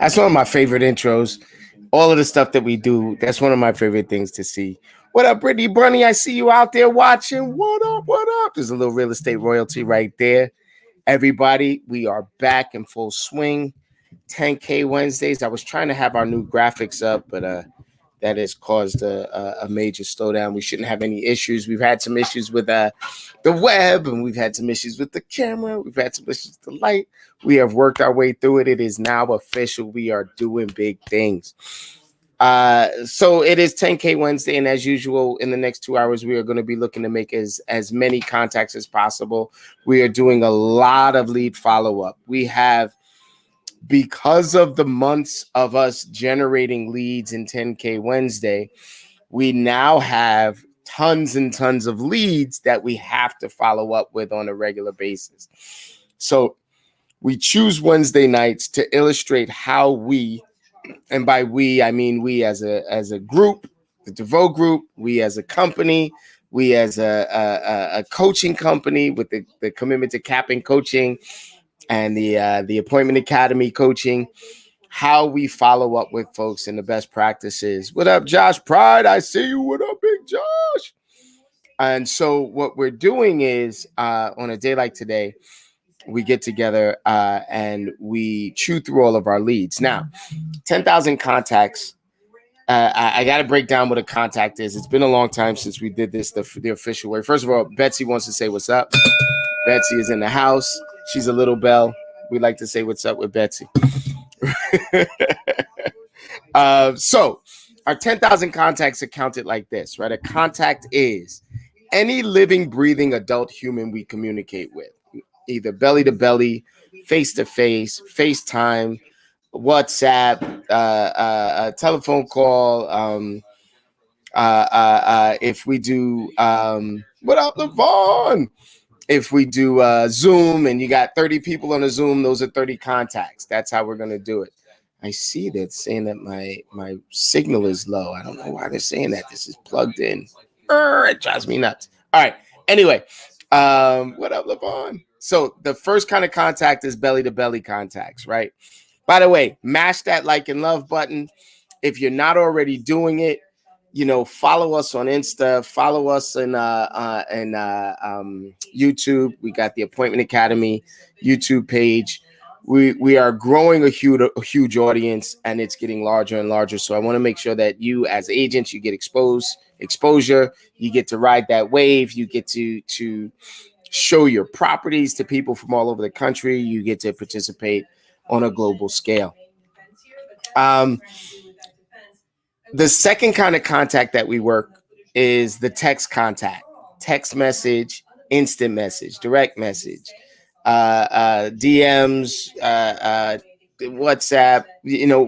That's one of my favorite intros. All of the stuff that we do, that's one of my favorite things to see. What up, Brittany Bunny? I see you out there watching. What up? What up? There's a little real estate royalty right there. Everybody, we are back in full swing. 10K Wednesdays. I was trying to have our new graphics up, but that has caused a major slowdown. We shouldn't have any issues. We've had some issues with the web, and we've had some issues with the camera. We've had some issues with the light. We have worked our way through it. It is now official. We are doing big things. So it is 10K Wednesday, and as usual, in the next 2 hours, we are going to be looking to make as many contacts as possible. We are doing a lot of lead follow-up. We have, because of the months of us generating leads in 10K Wednesday, we now have tons and tons of leads that we have to follow up with on a regular basis. So we choose Wednesday nights to illustrate how we, and by we, I mean we as a group, the DeVoe Group, we as a company, we as a coaching company with the commitment to capping coaching and the Appointment Academy coaching, how we follow up with folks and the best practices. What up, Josh Pride? I see you. What up, Big Josh? And so what we're doing is on a day like today, we get together and we chew through all of our leads. Now, 10,000 contacts. I got to break down what a contact is. It's been a long time since we did this the official way. First of all, Betsy wants to say what's up. Betsy is in the house. She's a little bell. We like to say what's up with Betsy. So our 10,000 contacts are counted like this, right? A contact is any living, breathing adult human we communicate with, either belly to belly, face to face, FaceTime, WhatsApp, a telephone call. If we do, what up, LeVon? If we do Zoom and you got 30 people on a Zoom, those are 30 contacts. That's how we're going to do it. I see that saying that my signal is low. I don't know why they're saying that. This is plugged in. It drives me nuts. All right. Anyway, what up, LeVon? So the first kind of contact is belly to belly contacts, right? By the way, mash that like and love button. If you're not already doing it, follow us on Insta, follow us in YouTube. We got the Appointment Academy YouTube page. We are growing a huge audience, and it's getting larger and larger. So I want to make sure that you, as agents, you get exposure. You get to ride that wave. You get to show your properties to people from all over the country. You get to participate on a global scale. The second kind of contact that we work is the text contact, text message, instant message, direct message, DMs, WhatsApp,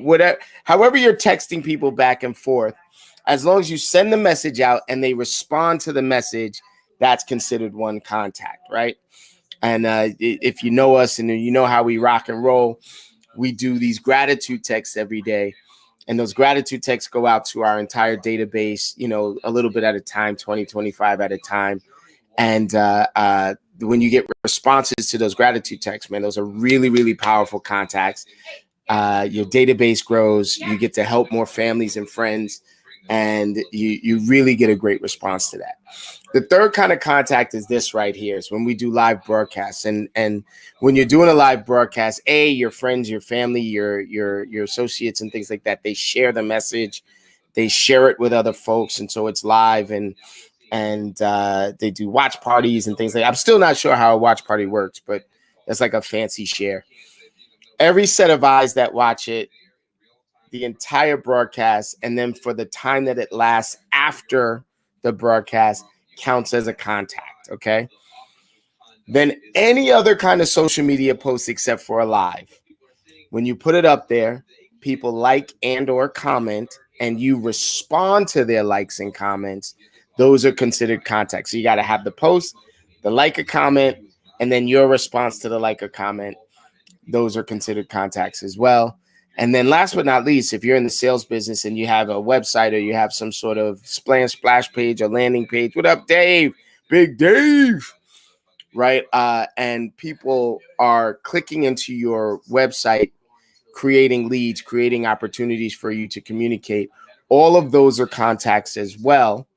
whatever, however you're texting people back and forth, as long as you send the message out and they respond to the message, that's considered one contact, right? And if you know us and you know how we rock and roll, we do these gratitude texts every day. And those gratitude texts go out to our entire database, a little bit at a time, 20, 25 at a time. And when you get responses to those gratitude texts, man, those are really, really powerful contacts. Your database grows. You get to help more families and friends. And you really get a great response to that. The third kind of contact is this right here. It's when we do live broadcasts. And when you're doing a live broadcast, your friends, your family, your associates and things like that, they share the message. They share it with other folks. And so it's live and they do watch parties and things like that. I'm still not sure how a watch party works, but it's like a fancy share. Every set of eyes that watch it, the entire broadcast, and then for the time that it lasts after the broadcast counts as a contact, okay? Then any other kind of social media post except for a live. When you put it up there, people like and or comment, and you respond to their likes and comments, those are considered contacts. So you got to have the post, the like or comment, and then your response to the like or comment. Those are considered contacts as well. And then last but not least, if you're in the sales business and you have a website or you have some sort of splash page or landing page, what up, Dave? Big Dave, right? And people are clicking into your website creating leads, creating opportunities for you to communicate. All of those are contacts as well.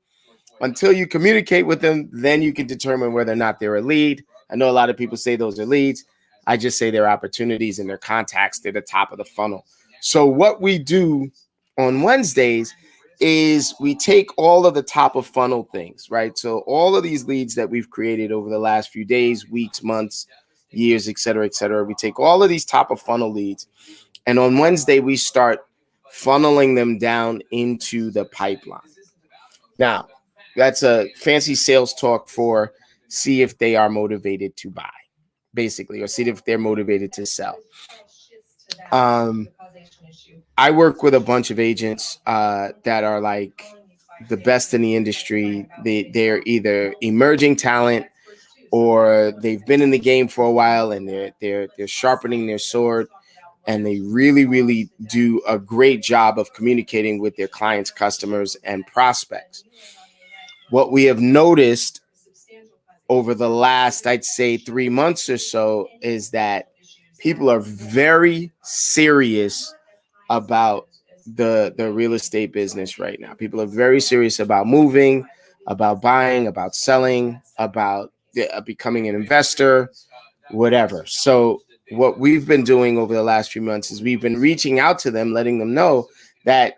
Until you communicate with them, then you can determine whether or not they're a lead. I know a lot of people say those are leads. I just say they're opportunities and they're contacts. They're the top of the funnel. So what we do on Wednesdays is we take all of the top of funnel things, right? So all of these leads that we've created over the last few days, weeks, months, years, et cetera, we take all of these top of funnel leads. And on Wednesday, we start funneling them down into the pipeline. Now, that's a fancy sales talk for see if they are motivated to buy, basically, or see if they're motivated to sell. I work with a bunch of agents that are like the best in the industry. They're either emerging talent or they've been in the game for a while and they're sharpening their sword, and they really, really do a great job of communicating with their clients, customers, and prospects. What we have noticed over the last, I'd say 3 months or so, is that people are very serious about the real estate business right now. People are very serious about moving, about buying, about selling, about becoming an investor, whatever. So what we've been doing over the last few months is we've been reaching out to them, letting them know that,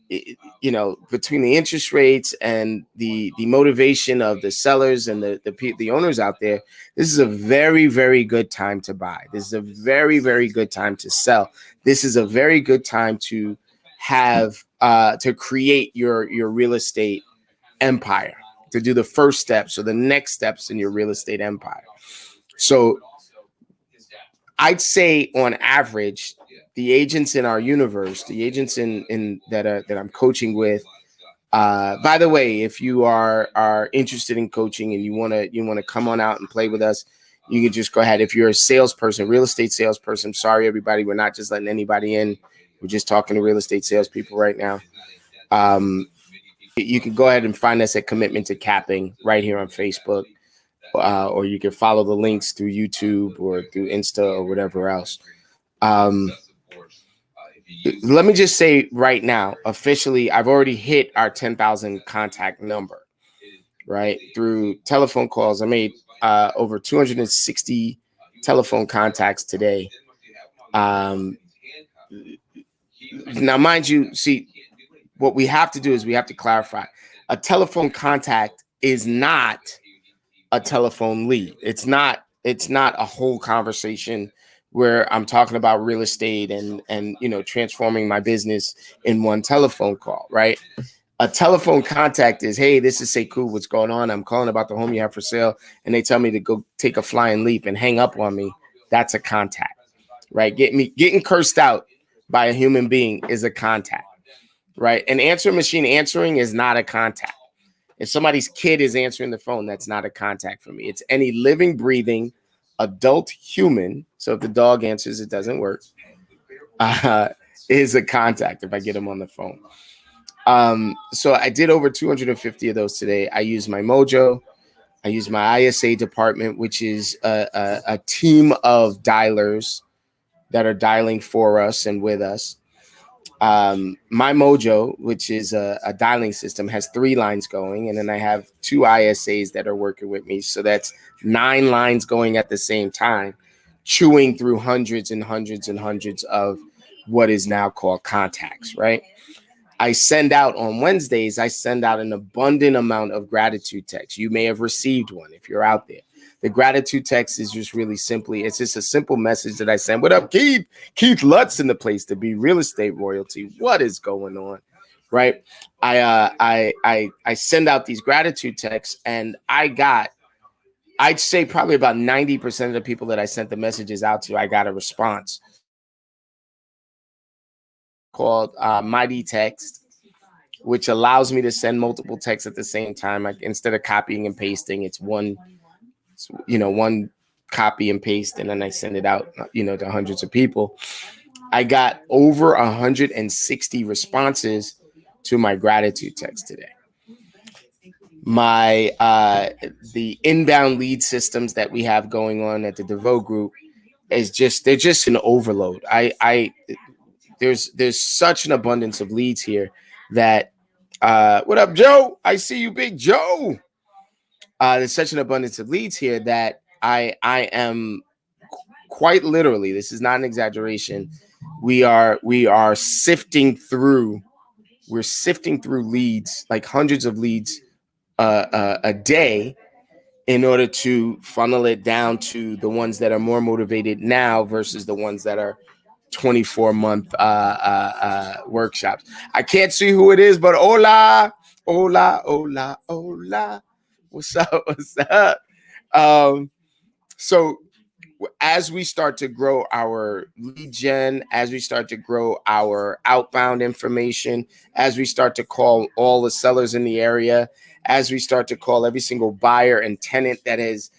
you know, between the interest rates and the motivation of the sellers and the owners out there, this is a very, very good time to buy. This is a very, very good time to sell. This is a very good time to have to create your real estate empire, to do the first steps or the next steps in your real estate empire. So I'd say on average, the agents in our universe, the agents in that I'm coaching with. By the way, if you are interested in coaching and you want to come on out and play with us, you can just go ahead. If you're a salesperson, real estate salesperson, sorry everybody, we're not just letting anybody in. We're just talking to real estate salespeople right now. You can go ahead and find us at Commitment to Capping right here on Facebook. Or you can follow the links through YouTube or through Insta or whatever else. Let me just say right now, officially, I've already hit our 10,000 contact number, right? Through telephone calls. I made over 260 telephone contacts today. Now, mind you, see, what we have to do is we have to clarify. A telephone contact is not a telephone lead. It's not a whole conversation where I'm talking about real estate and you know, transforming my business in one telephone call, right? A telephone contact is, hey, this is Sekou, what's going on? I'm calling about the home you have for sale, and they tell me to go take a flying leap and hang up on me. That's a contact, right? Getting cursed out by a human being is a contact, right? An answering machine answering is not a contact. If somebody's kid is answering the phone, that's not a contact for me. It's any living, breathing adult human. So if the dog answers, it doesn't work. Is a contact if I get them on the phone. So I did over 250 of those today. I used my Mojo. I used my ISA department, which is a team of dialers that are dialing for us and with us. My Mojo, which is a dialing system, has 3 lines going, and then I have 2 ISAs that are working with me. So that's 9 lines going at the same time, chewing through hundreds and hundreds and hundreds of what is now called contacts, right? I send out on Wednesdays, I send out an abundant amount of gratitude texts. You may have received one if you're out there. The gratitude text is just really simply, it's just a simple message that I send. What up, Keith? Keith Lutz in the place to be, real estate royalty. What is going on, right? I send out these gratitude texts, and I'd say probably about 90% of the people that I sent the messages out to, I got a response called Mighty Text, which allows me to send multiple texts at the same time. Like, instead of copying and pasting, it's one copy and paste, and then I send it out, to hundreds of people. I got over 160 responses to my gratitude text today. My the inbound lead systems that we have going on at the DeVoe Group they're just an overload. there's such an abundance of leads here that what up, Joe? I see you, Big Joe. There's such an abundance of leads here that I am quite literally, this is not an exaggeration. We are sifting through. We're sifting through leads, like hundreds of leads a day, in order to funnel it down to the ones that are more motivated now versus the ones that are 24-month workshops. I can't see who it is, but hola, hola, hola, hola. What's up? What's up? So as we start to grow our lead gen, as we start to grow our outbound information, as we start to call all the sellers in the area, as we start to call every single buyer and tenant that has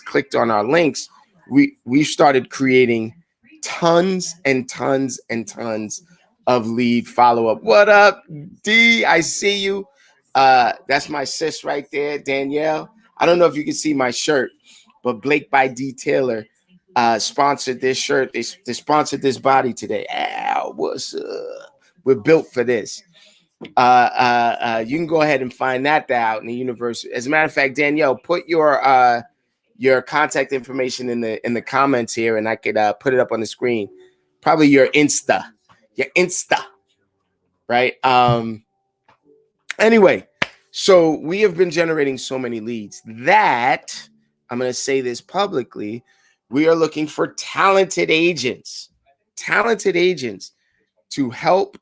clicked on our links, we've started creating tons and tons and tons of lead follow-up. What up, D? I see you. That's my sis right there, Danielle. I don't know if you can see my shirt, but Blake by D Taylor sponsored this shirt. They sponsored this body today. Ow, what's up? We're built for this. You can go ahead and find that out in the universe. As a matter of fact, Danielle, put your contact information in the comments here, and I could put it up on the screen. Probably your Insta, right? Anyway, so we have been generating so many leads that I'm going to say this publicly. We are looking for talented agents to help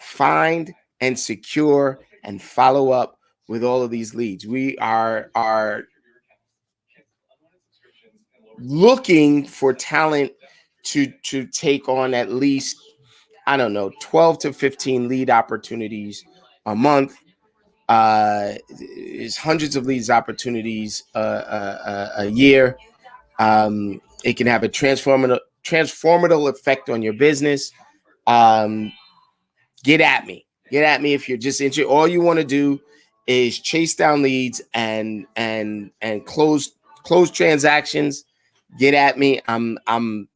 find and secure and follow up with all of these leads. We are looking for talent to take on at least, I don't know, 12 to 15 lead opportunities a month. Is hundreds of leads opportunities a year. It can have a transformative effect on your business. Get at me if you're just interested. All you want to do is chase down leads and close transactions. Get at me. I'm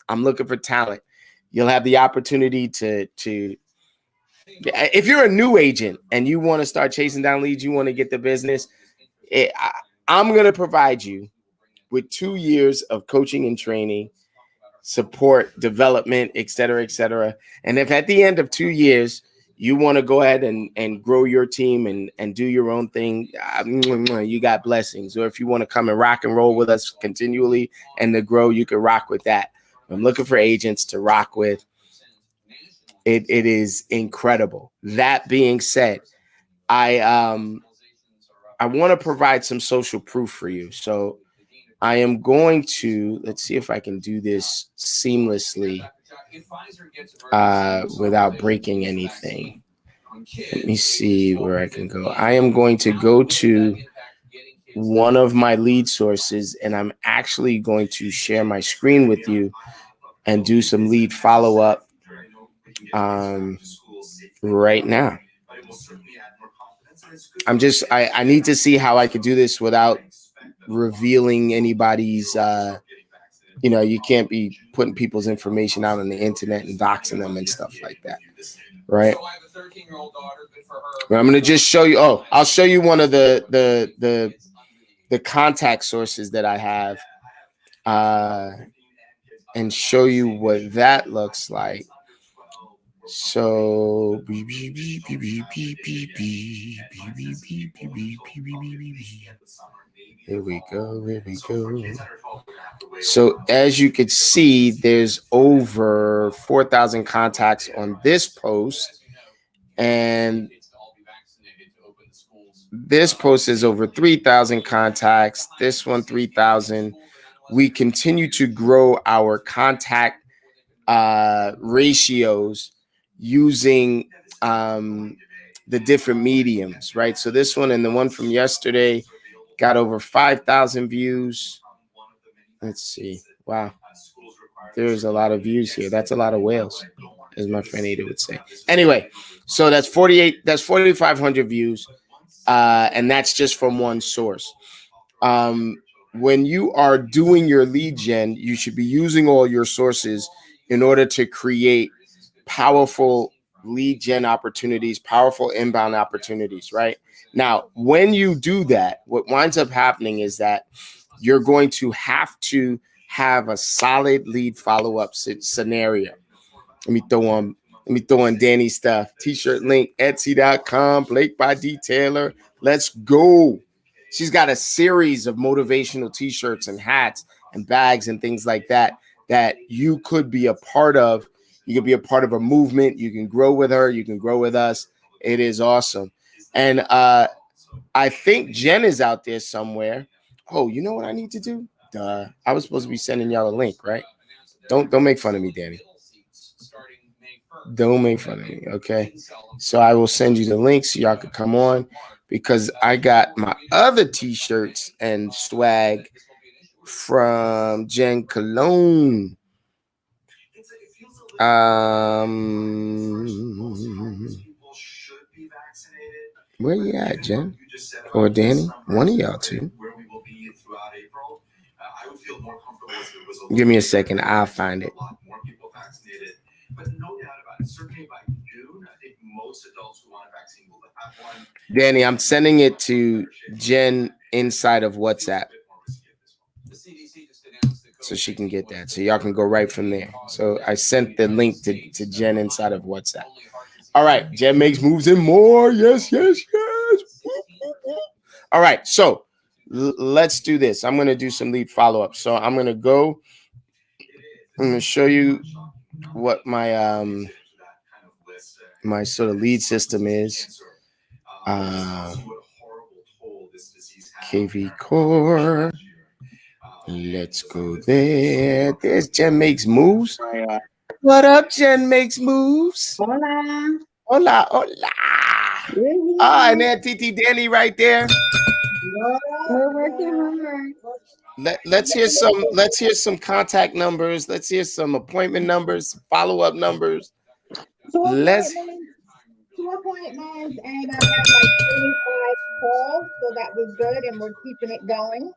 looking for talent. You'll have the opportunity to if you're a new agent and you want to start chasing down leads, you want to get the business, I'm going to provide you with 2 years of coaching and training, support, development, et cetera. And if at the end of 2 years, you want to go ahead and grow your team and do your own thing, you got blessings. Or if you want to come and rock and roll with us continually and to grow, you can rock with that. I'm looking for agents to rock with. It is incredible. That being said, I want to provide some social proof for you. So I am going to, let's see if I can do this seamlessly without breaking anything. Let me see where I can go. I am going to go to one of my lead sources, and I'm actually going to share my screen with you and do some lead follow-up right now. I need to see how I could do this without revealing anybody's, you can't be putting people's information out on the internet and doxing them and stuff like that, right? I'm going to just show you. Oh, I'll show you one of the contact sources that I have, and show you what that looks like. So here we go. So as you can see, there's over 4,000 contacts on this post, and this post is over 3,000 contacts. This one, 3,000. We continue to grow our contact ratios using the different mediums, right? So this one and the one from yesterday got over 5,000 views. Let's see. Wow. There's a lot of views here. That's a lot of whales, as my friend Ada would say. Anyway, so that's 4,500 views. And that's just from one source. When you are doing your lead gen, you should be using all your sources in order to create powerful lead gen opportunities, powerful inbound opportunities, right? Now, when you do that, what winds up happening is that you're going to have a solid lead follow-up scenario. Let me throw on Danny's stuff. T-shirt link, Etsy.com, Blake by Detailer. Let's go. She's got a series of motivational T-shirts and hats and bags and things like that you could be a part of. You could be a part of a movement. You can grow with her. You can grow with us. It is awesome. And I think Jen is out there somewhere. Oh, you know what I need to do? Duh. I was supposed to be sending y'all a link, right? Don't make fun of me, Danny. Don't make fun of me, okay? So I will send you the link so y'all can come on, because I got my other T-shirts and swag from Jen Cologne. Where you at, Jen? Or Danny? One of y'all two. Give me a second. I'll find it. Danny, I'm sending it to Jen inside of WhatsApp so she can get that. So y'all can go right from there. So I sent the link to Jen inside of WhatsApp. All right. Jen makes moves and more. Yes. All right. So let's do this. I'm going to do some lead follow-up. So I'm going to show you what my my sort of lead system is. KV Core. Let's go there. There's Jen Makes Moves. What up, Jen Makes Moves? Hola. Hola. And then TT Danny right there. We're working hard. Let's hear some contact numbers. Let's hear some appointment numbers, follow-up numbers. Two appointments, and I had like 25 calls, so that was good, and we're keeping it going.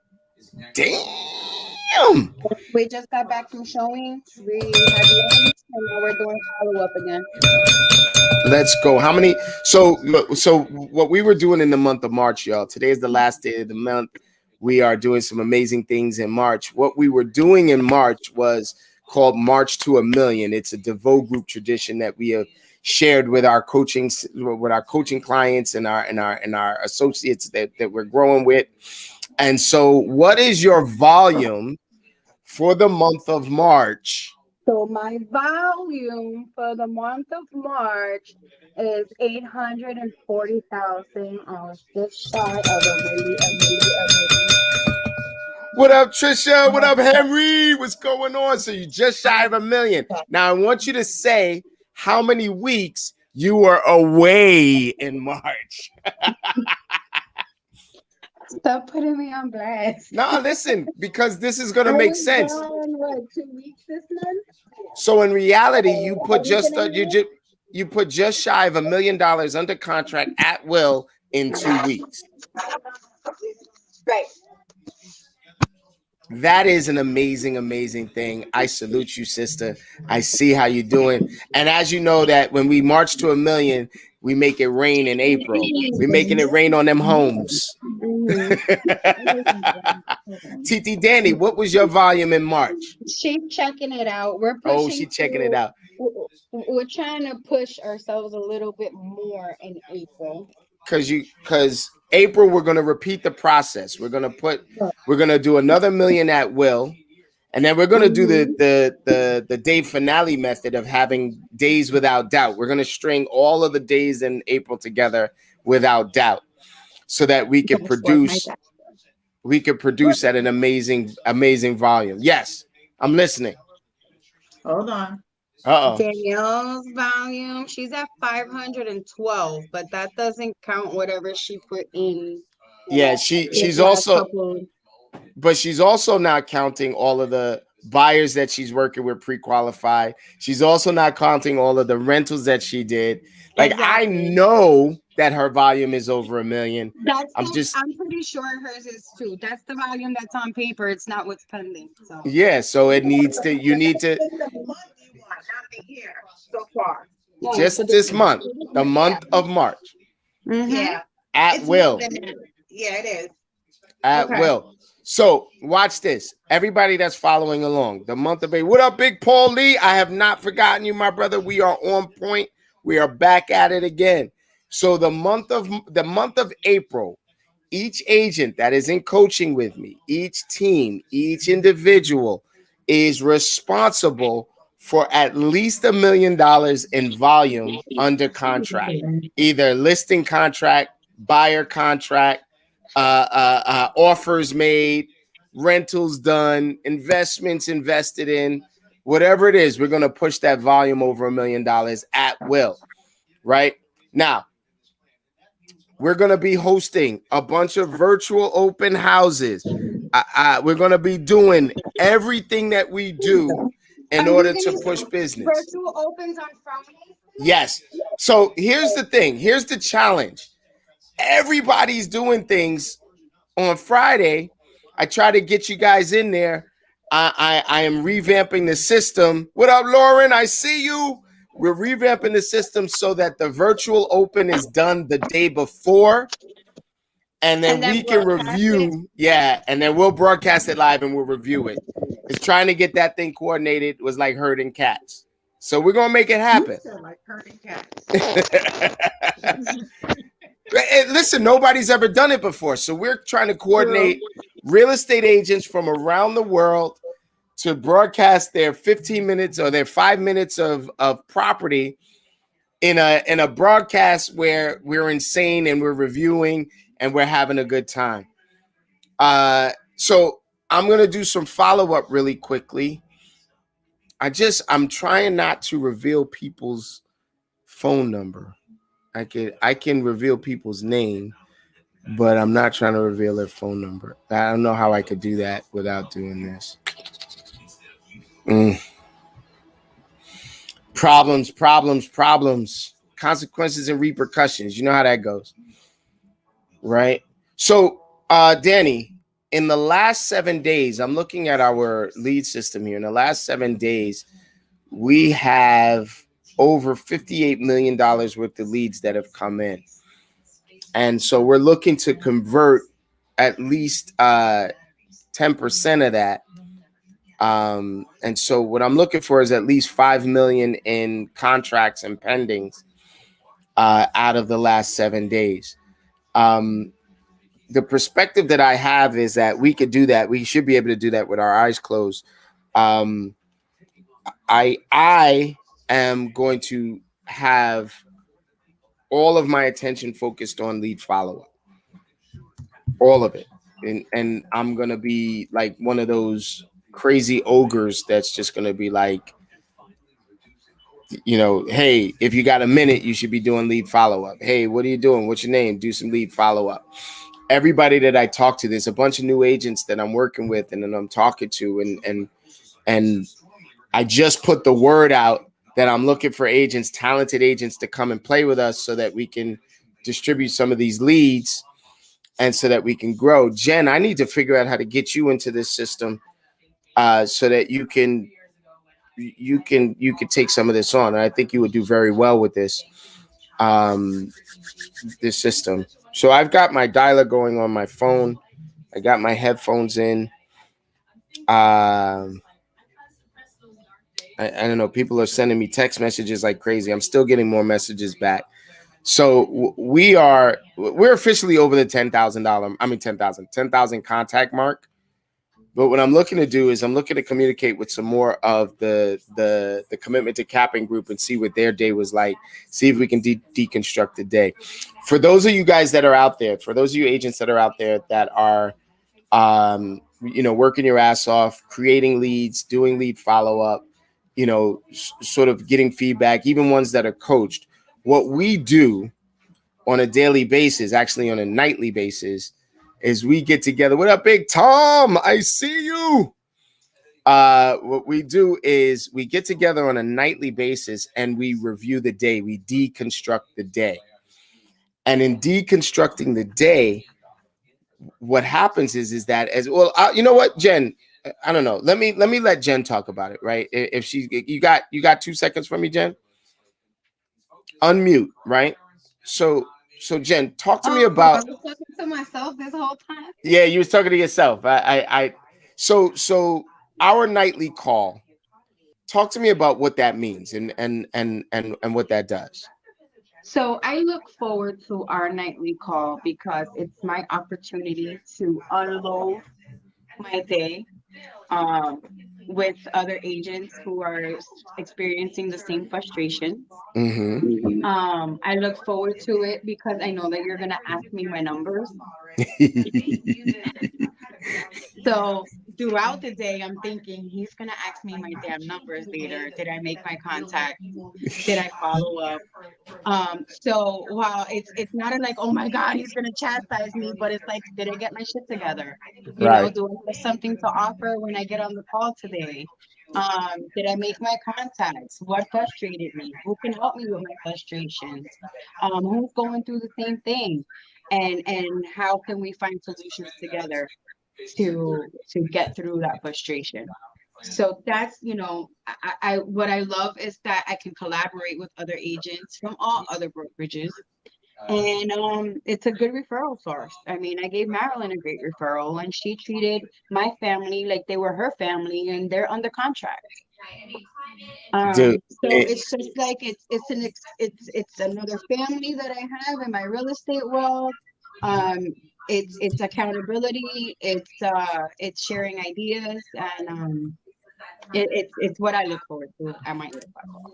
Damn. We just got back from showing. We had lunch, and now we're doing follow-up again. Let's go. How many? So what we were doing in the month of March, y'all. Today is the last day of the month. We are doing some amazing things in March. What we were doing in March was called March to a Million. It's a DeVoe Group tradition that we have shared with our coaching clients and our associates that we're growing with. And so, what is your volume for the month of March? So my volume for the month of March is 840,000. Just shy of a million. What up, Trisha? What up, Henry? What's going on? So you just shy of $1 million. Now I want you to say how many weeks you were away in March. Stop putting me on blast. No, listen, because this is going to make sense. What, 2 weeks this month? So in reality, you put just shy of $1 million under contract at will in 2 weeks. Right. That is an amazing, amazing thing. I salute you, sister. I see how you're doing. And as you know that when we march to 1 million, we make it rain in April. We're making it rain on them homes. TT Danny, what was your volume in March? She's checking it out. She's checking it out. We're trying to push ourselves a little bit more in April. Because April, we're going to repeat the process. We're going to do another 1 million at will. And then we're going to do the day finale method of having days without doubt. We're going to string all of the days in April together without doubt so that we can produce at an amazing volume. Yes, I'm listening. Hold on. Danielle's volume, she's at 512, but that doesn't count whatever she put in. Yeah, she's also but she's also not counting all of the buyers that she's working with pre-qualified. She's also not counting all of the rentals that she did. Like, exactly. I know that her volume is over 1 million. I'm pretty sure hers is too. That's the volume that's on paper. It's not what's pending. So yeah, so you need to the year so far. Yeah, Just for this month, the month of March, Mhm. Yeah. at It's will. more than that. Yeah, it is. At Okay. will. So watch this. Everybody that's following along, the month of April. What up, Big Paul Lee? I have not forgotten you, my brother. We are on point. We are back at it again. So the month of April, each agent that is in coaching with me, each team, each individual is responsible for at least $1 million in volume under contract, either listing contract, buyer contract, offers made, rentals done, investments invested in, whatever it is. We're going to push that volume over $1 million at will. Right now, we're going to be hosting a bunch of virtual open houses. We're going to be doing everything that we do in Are you order gonna to do push business. virtual opens on Fridays? Yes. So here's the thing. Here's the challenge. Everybody's doing things on Friday. I try to get you guys in there. I am revamping the system. What up, Lauren? I see you. We're revamping the system so that the virtual open is done the day before. And then we can review. Yeah. And then we'll broadcast it live and we'll review it. It's trying to get that thing coordinated was like herding cats. So we're going to make it happen. You sound like herding cats. Listen, nobody's ever done it before. So we're trying to coordinate real estate agents from around the world to broadcast their 15 minutes or their 5 minutes of property in a broadcast where we're insane and we're reviewing and we're having a good time. So I'm going to do some follow-up really quickly. I'm trying not to reveal people's phone number. I can reveal people's name, but I'm not trying to reveal their phone number. I don't know how I could do that without doing this. Problems. Consequences and repercussions. You know how that goes, right? So, Danny, in the last 7 days, I'm looking at our lead system here. In the last 7 days, we have over $58 million worth of leads that have come in. And so we're looking to convert at least 10% of that. And so what I'm looking for is at least 5 million in contracts and pendings out of the last 7 days. The perspective that I have is that we could do that. We should be able to do that with our eyes closed. I am going to have all of my attention focused on lead follow-up, all of it. And I'm going to be like one of those crazy ogres that's just going to be like, you know, hey, if you got a minute, you should be doing lead follow-up. Hey, what are you doing? What's your name? Do some lead follow-up. Everybody that I talk to, there's a bunch of new agents that I'm working with and then I'm talking to, and I just put the word out that I'm looking for agents, talented agents to come and play with us so that we can distribute some of these leads and so that we can grow. Jen, I need to figure out how to get you into this system so that you can take some of this on. And I think you would do very well with this system. So I've got my dialer going on my phone. I got my headphones in. I don't know. People are sending me text messages like crazy. I'm still getting more messages back. So we're officially over the $10,000 contact mark. But what I'm looking to do is I'm looking to communicate with some more of the commitment to capping group and see what their day was like. See if we can deconstruct the day. For those of you guys that are out there, for those of you agents that are out there that are, working your ass off, creating leads, doing lead follow-up, sort of getting feedback, even ones that are coached. What we do on a daily basis, actually on a nightly basis, is we get together. What up, Big Tom? I see you. What we do is we get together on a nightly basis and we review the day. We deconstruct the day. And in deconstructing the day, what happens is that as well, you know what, Jen, I don't know. Let me let Jen talk about it, right? If she, you got 2 seconds for me, Jen. Unmute, right? So Jen, talk to me Oh, I about. was talking to myself this whole time. Yeah, you was talking to yourself. So our nightly call. Talk to me about what that means and what that does. So I look forward to our nightly call because it's my opportunity to unload my day um, with other agents who are experiencing the same frustration. Mm-hmm. I look forward to it because I know that you're gonna ask me my numbers. So throughout the day, I'm thinking he's gonna ask me my damn numbers later. Did I make my contact? Did I follow up? So while it's not like, oh my God, he's gonna chastise me, but it's like, did I get my shit together? You know, Right. do I have something to offer when I get on the call today? Did I make my contacts? What frustrated me? Who can help me with my frustrations? Who's going through the same thing? And how can we find solutions together to get through that frustration? So that's, I what I love is that I can collaborate with other agents from all other brokerages. And it's a good referral source. I mean, I gave Marilyn a great referral and she treated my family like they were her family and they're under contract. Dude, So it's just like it's another family that I have in my real estate world. Um, it's accountability, it's sharing ideas, and it's what I look forward to at my 8 o'clock call.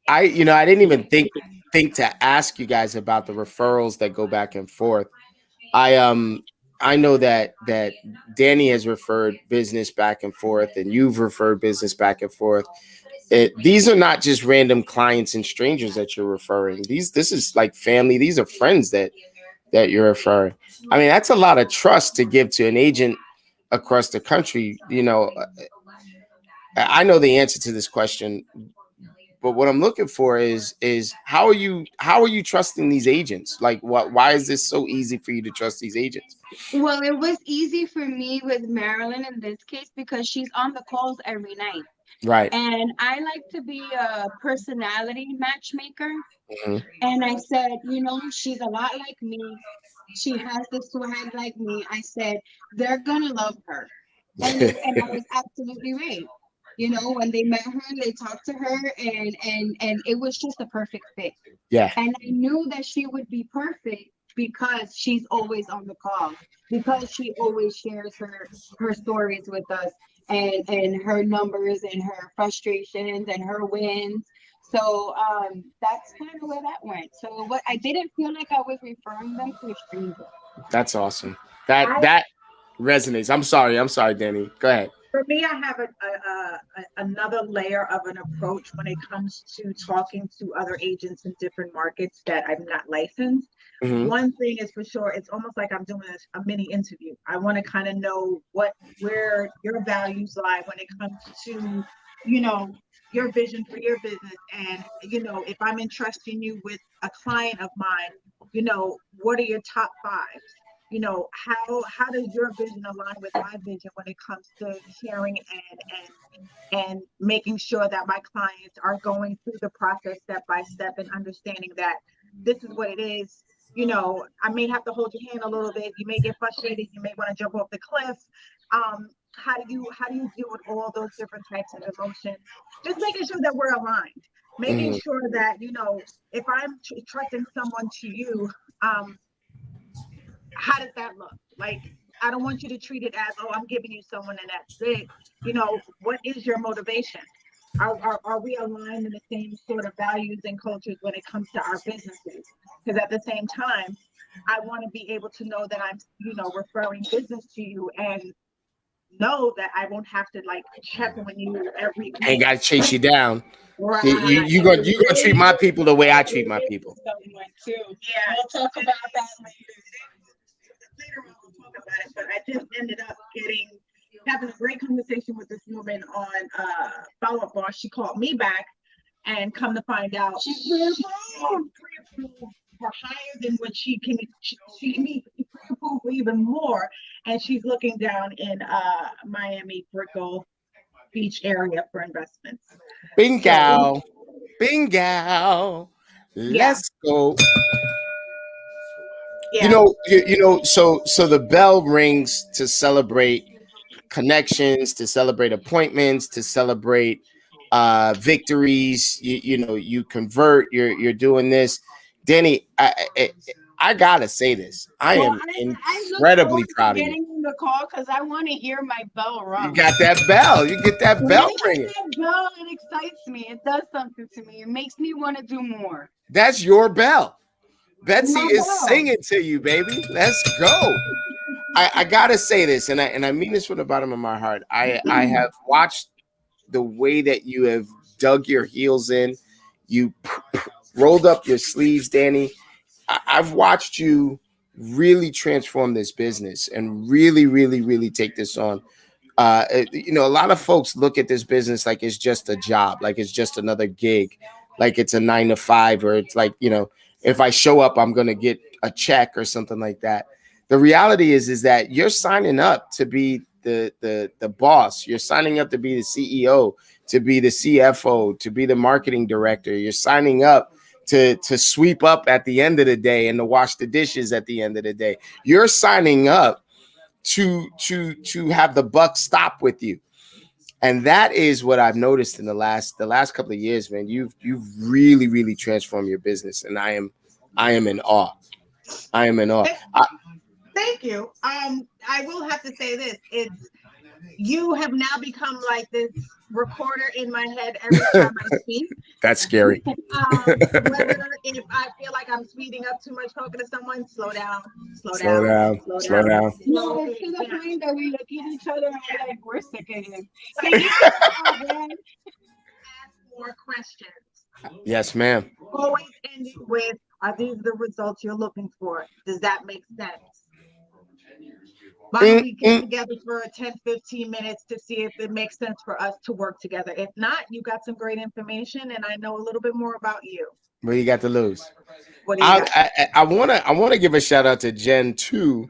I didn't even think to ask you guys about the referrals that go back and forth. I know that Danny has referred business back and forth, and you've referred business back and forth. These are not just random clients and strangers that you're referring. This is like family. These are friends that you're referring. I mean, that's a lot of trust to give to an agent across the country. I know the answer to this question, but what I'm looking for is how are you trusting these agents? Like, why is this so easy for you to trust these agents? Well, it was easy for me with Marilyn in this case because she's on the calls every night. Right. And I like to be a personality matchmaker. Mhm. And I said, she's a lot like me. She has the swag like me. I said, they're gonna love her. And I was absolutely right. When they met her, they talked to her and it was just a perfect fit. Yeah. And I knew that she would be perfect because she's always on the call, because she always shares her stories with us and her numbers and her frustrations and her wins. So that's kind of where that went. So what I didn't feel like I was referring them to a stranger. That's awesome. That resonates. I'm sorry, Danny. Go ahead. For me, I have another layer of an approach when it comes to talking to other agents in different markets that I'm not licensed. Mhm. One thing is for sure, it's almost like I'm doing a mini interview. I want to kind of know where your values lie when it comes to, your vision for your business. And, if I'm entrusting you with a client of mine, what are your top fives? How does your vision align with my vision when it comes to sharing and making sure that my clients are going through the process step by step and understanding that this is what it is. I may have to hold your hand a little bit. You may get frustrated. You may want to jump off the cliff. How do you deal with all those different types of emotions? Just making sure that we're aligned, making Mhm. sure that, if I'm trusting someone to you, how does that look? Like, I don't want you to treat it as, oh, I'm giving you someone and that's it. What is your motivation? Are we aligned in the same sort of values and cultures when it comes to our businesses? Because at the same time, I want to be able to know that I'm, referring business to you and know that I won't have to like check on you every I ain't week. gotta chase you down. Right. You gonna treat my people the way I treat my people. Someone too. Yeah. We'll talk about that Later on we'll talk about it, but I just ended up having a great conversation with this woman on Follow-Up Boss. She called me back and come to find out she's pre-approved for higher than what she can. She improve even more. And she's looking down in Miami Brickell Beach area for investments. Bingo. Bingo. Yeah. Let's go. Yeah. So the bell rings to celebrate connections, to celebrate appointments, to celebrate victories. You convert. You're doing this, Danny. I gotta say this. I Well, am I look incredibly forward to proud of you. getting the call because I want to hear my bell You rung. got that bell. You get that When bell I get ringing. that bell, it excites me. It does something to me. It makes me want to do more. That's your bell. Betsy My is bell. singing to you, baby. Let's go. I gotta say this, and I mean this from the bottom of my heart. I have watched the way that you have dug your heels in. You rolled up your sleeves, Danny. I've watched you really transform this business and really, really, really take this on. A lot of folks look at this business like it's just a job, like it's just another gig, like it's a 9 to 5, or it's like, if I show up, I'm going to get a check or something like that. The reality is that you're signing up to be the boss. You're signing up to be the CEO, to be the CFO, to be the marketing director. You're signing up to sweep up at the end of the day and to wash the dishes at the end of the day. You're signing up to have the buck stop with you. And that is what I've noticed in the last couple of years, man. You've really, really transformed your business, and I am in awe. I am in awe. Thank you. I will have to say this: you have now become like this recorder in my head every time I speak. That's scary. Whether if I feel like I'm speeding up too much talking to someone, slow down. Slow down. No, it's to the point that we look at each other and we're like, we're sick of him. Can you ask more questions? Yes, ma'am. Always ending with, are these the results you're looking for? Does that make sense? Why don't we get together for 10, 15 minutes to see if it makes sense for us to work together? If not, you got some great information and I know a little bit more about you. What do you got to lose? What do you got? I wanna give a shout out to Jen too,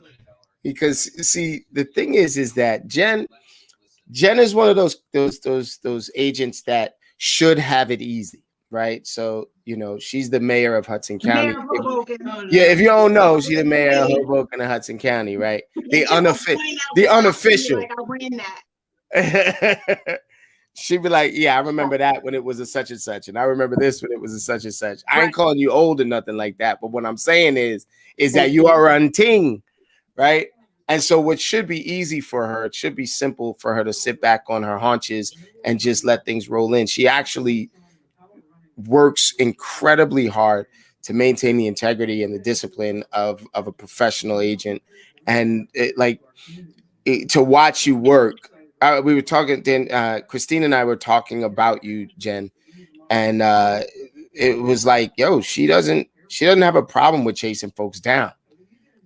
because see, the thing is that Jen is one of those agents that should have it easy, right? So she's the mayor of Hudson County. If you don't know, she's the mayor of Hoboken and Hudson County, right? The unofficial. Like, I ran that. She'd be like, yeah, I remember that when it was a such and such, and I remember this when it was a such and such. I ain't calling you old or nothing like that, but what I'm saying is that you are a ting, right? And so what should be easy for her, it should be simple for her to sit back on her haunches and just let things roll in. She actually works incredibly hard to maintain the integrity and the discipline of a professional agent. And to watch you work, we were talking, then Christine and I were talking about you, Jen, and it was like, yo, she doesn't have a problem with chasing folks down,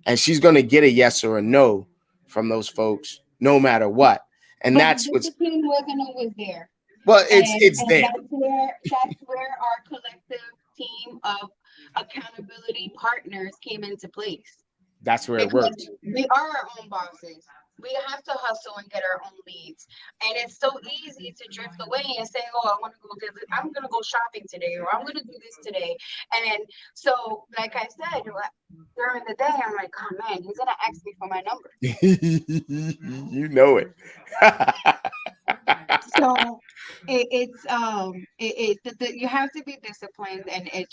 and she's going to get a yes or a no from those folks no matter what. And that's what's discipline wasn't always there. Well, it's there. That's where our collective team of accountability partners came into place. That's where it works. We are our own bosses. We have to hustle and get our own leads. And it's so easy to drift away and say, oh, I'm going to go shopping today, or I'm going to do this today. And then, so like I said, during the day, I'm like, oh man, he's going to ask me for my number. You know it. So you have to be disciplined, and it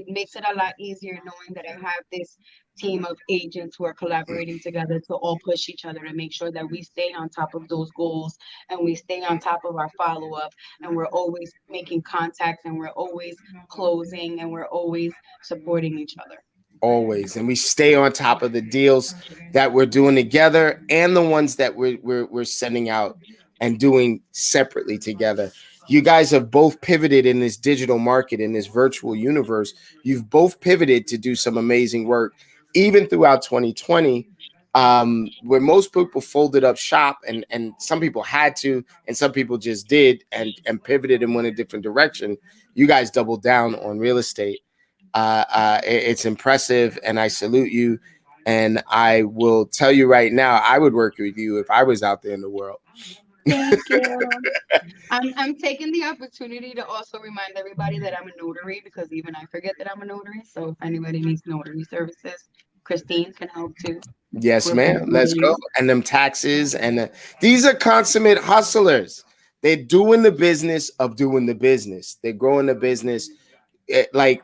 makes it a lot easier knowing that I have this team of agents who are collaborating together to all push each other to make sure that we stay on top of those goals and we stay on top of our follow-up, and we're always making contacts and we're always closing and we're always supporting each other. Always. And we stay on top of the deals that we're doing together and the ones that we're sending out and doing separately together. You guys have both pivoted in this digital market, in this virtual universe. You've both pivoted to do some amazing work, even throughout 2020, where most people folded up shop, and some people had to, and some people just did and pivoted and went a different direction. You guys doubled down on real estate. It's impressive, and I salute you. And I will tell you right now, I would work with you if I was out there in the world. Thank you. I'm taking the opportunity to also remind everybody that I'm a notary, because even I forget that I'm a notary. So if anybody needs notary services, Christine can help too. Yes, We're ma'am. both Let's go. lawyers. And them taxes these are consummate hustlers. They're doing the business of doing the business. They're growing the business like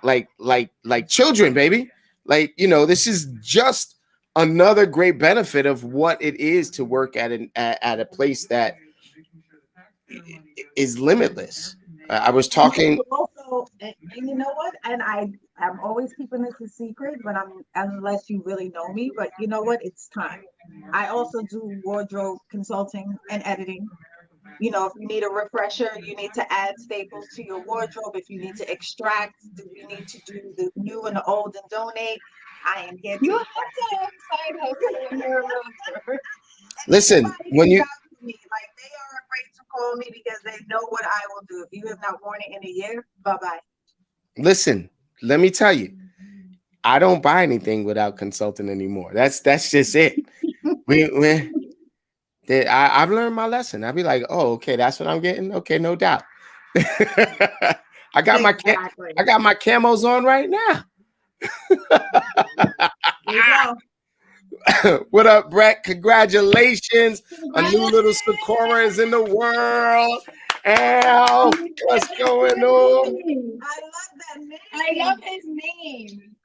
children, baby. Like, this is just another great benefit of what it is to work at a place that is limitless. I was talking. Also, and you know what? And I'm always keeping this a secret, but unless you really know me. But you know what? It's time. I also do wardrobe consulting and editing. You know, if you need a refresher, you need to add staples to your wardrobe. If you need to extract, you need to do the new and the old and donate. I am here. You have to have side hustle when you're a realtor. Listen, Everybody when you reach out to me, like they are afraid to call me because they know what I will do. If you have not worn it in a year, bye-bye. listen, let me tell you, I don't buy anything without consulting anymore. That's just it. I've learned my lesson. I'll be like, oh, okay, that's what I'm getting. Okay, no doubt. I got my camos on right now. There you go. What up, Brett? Congratulations. A new little Sakura is in the world. Al, what's going on? I love that name. I love his name.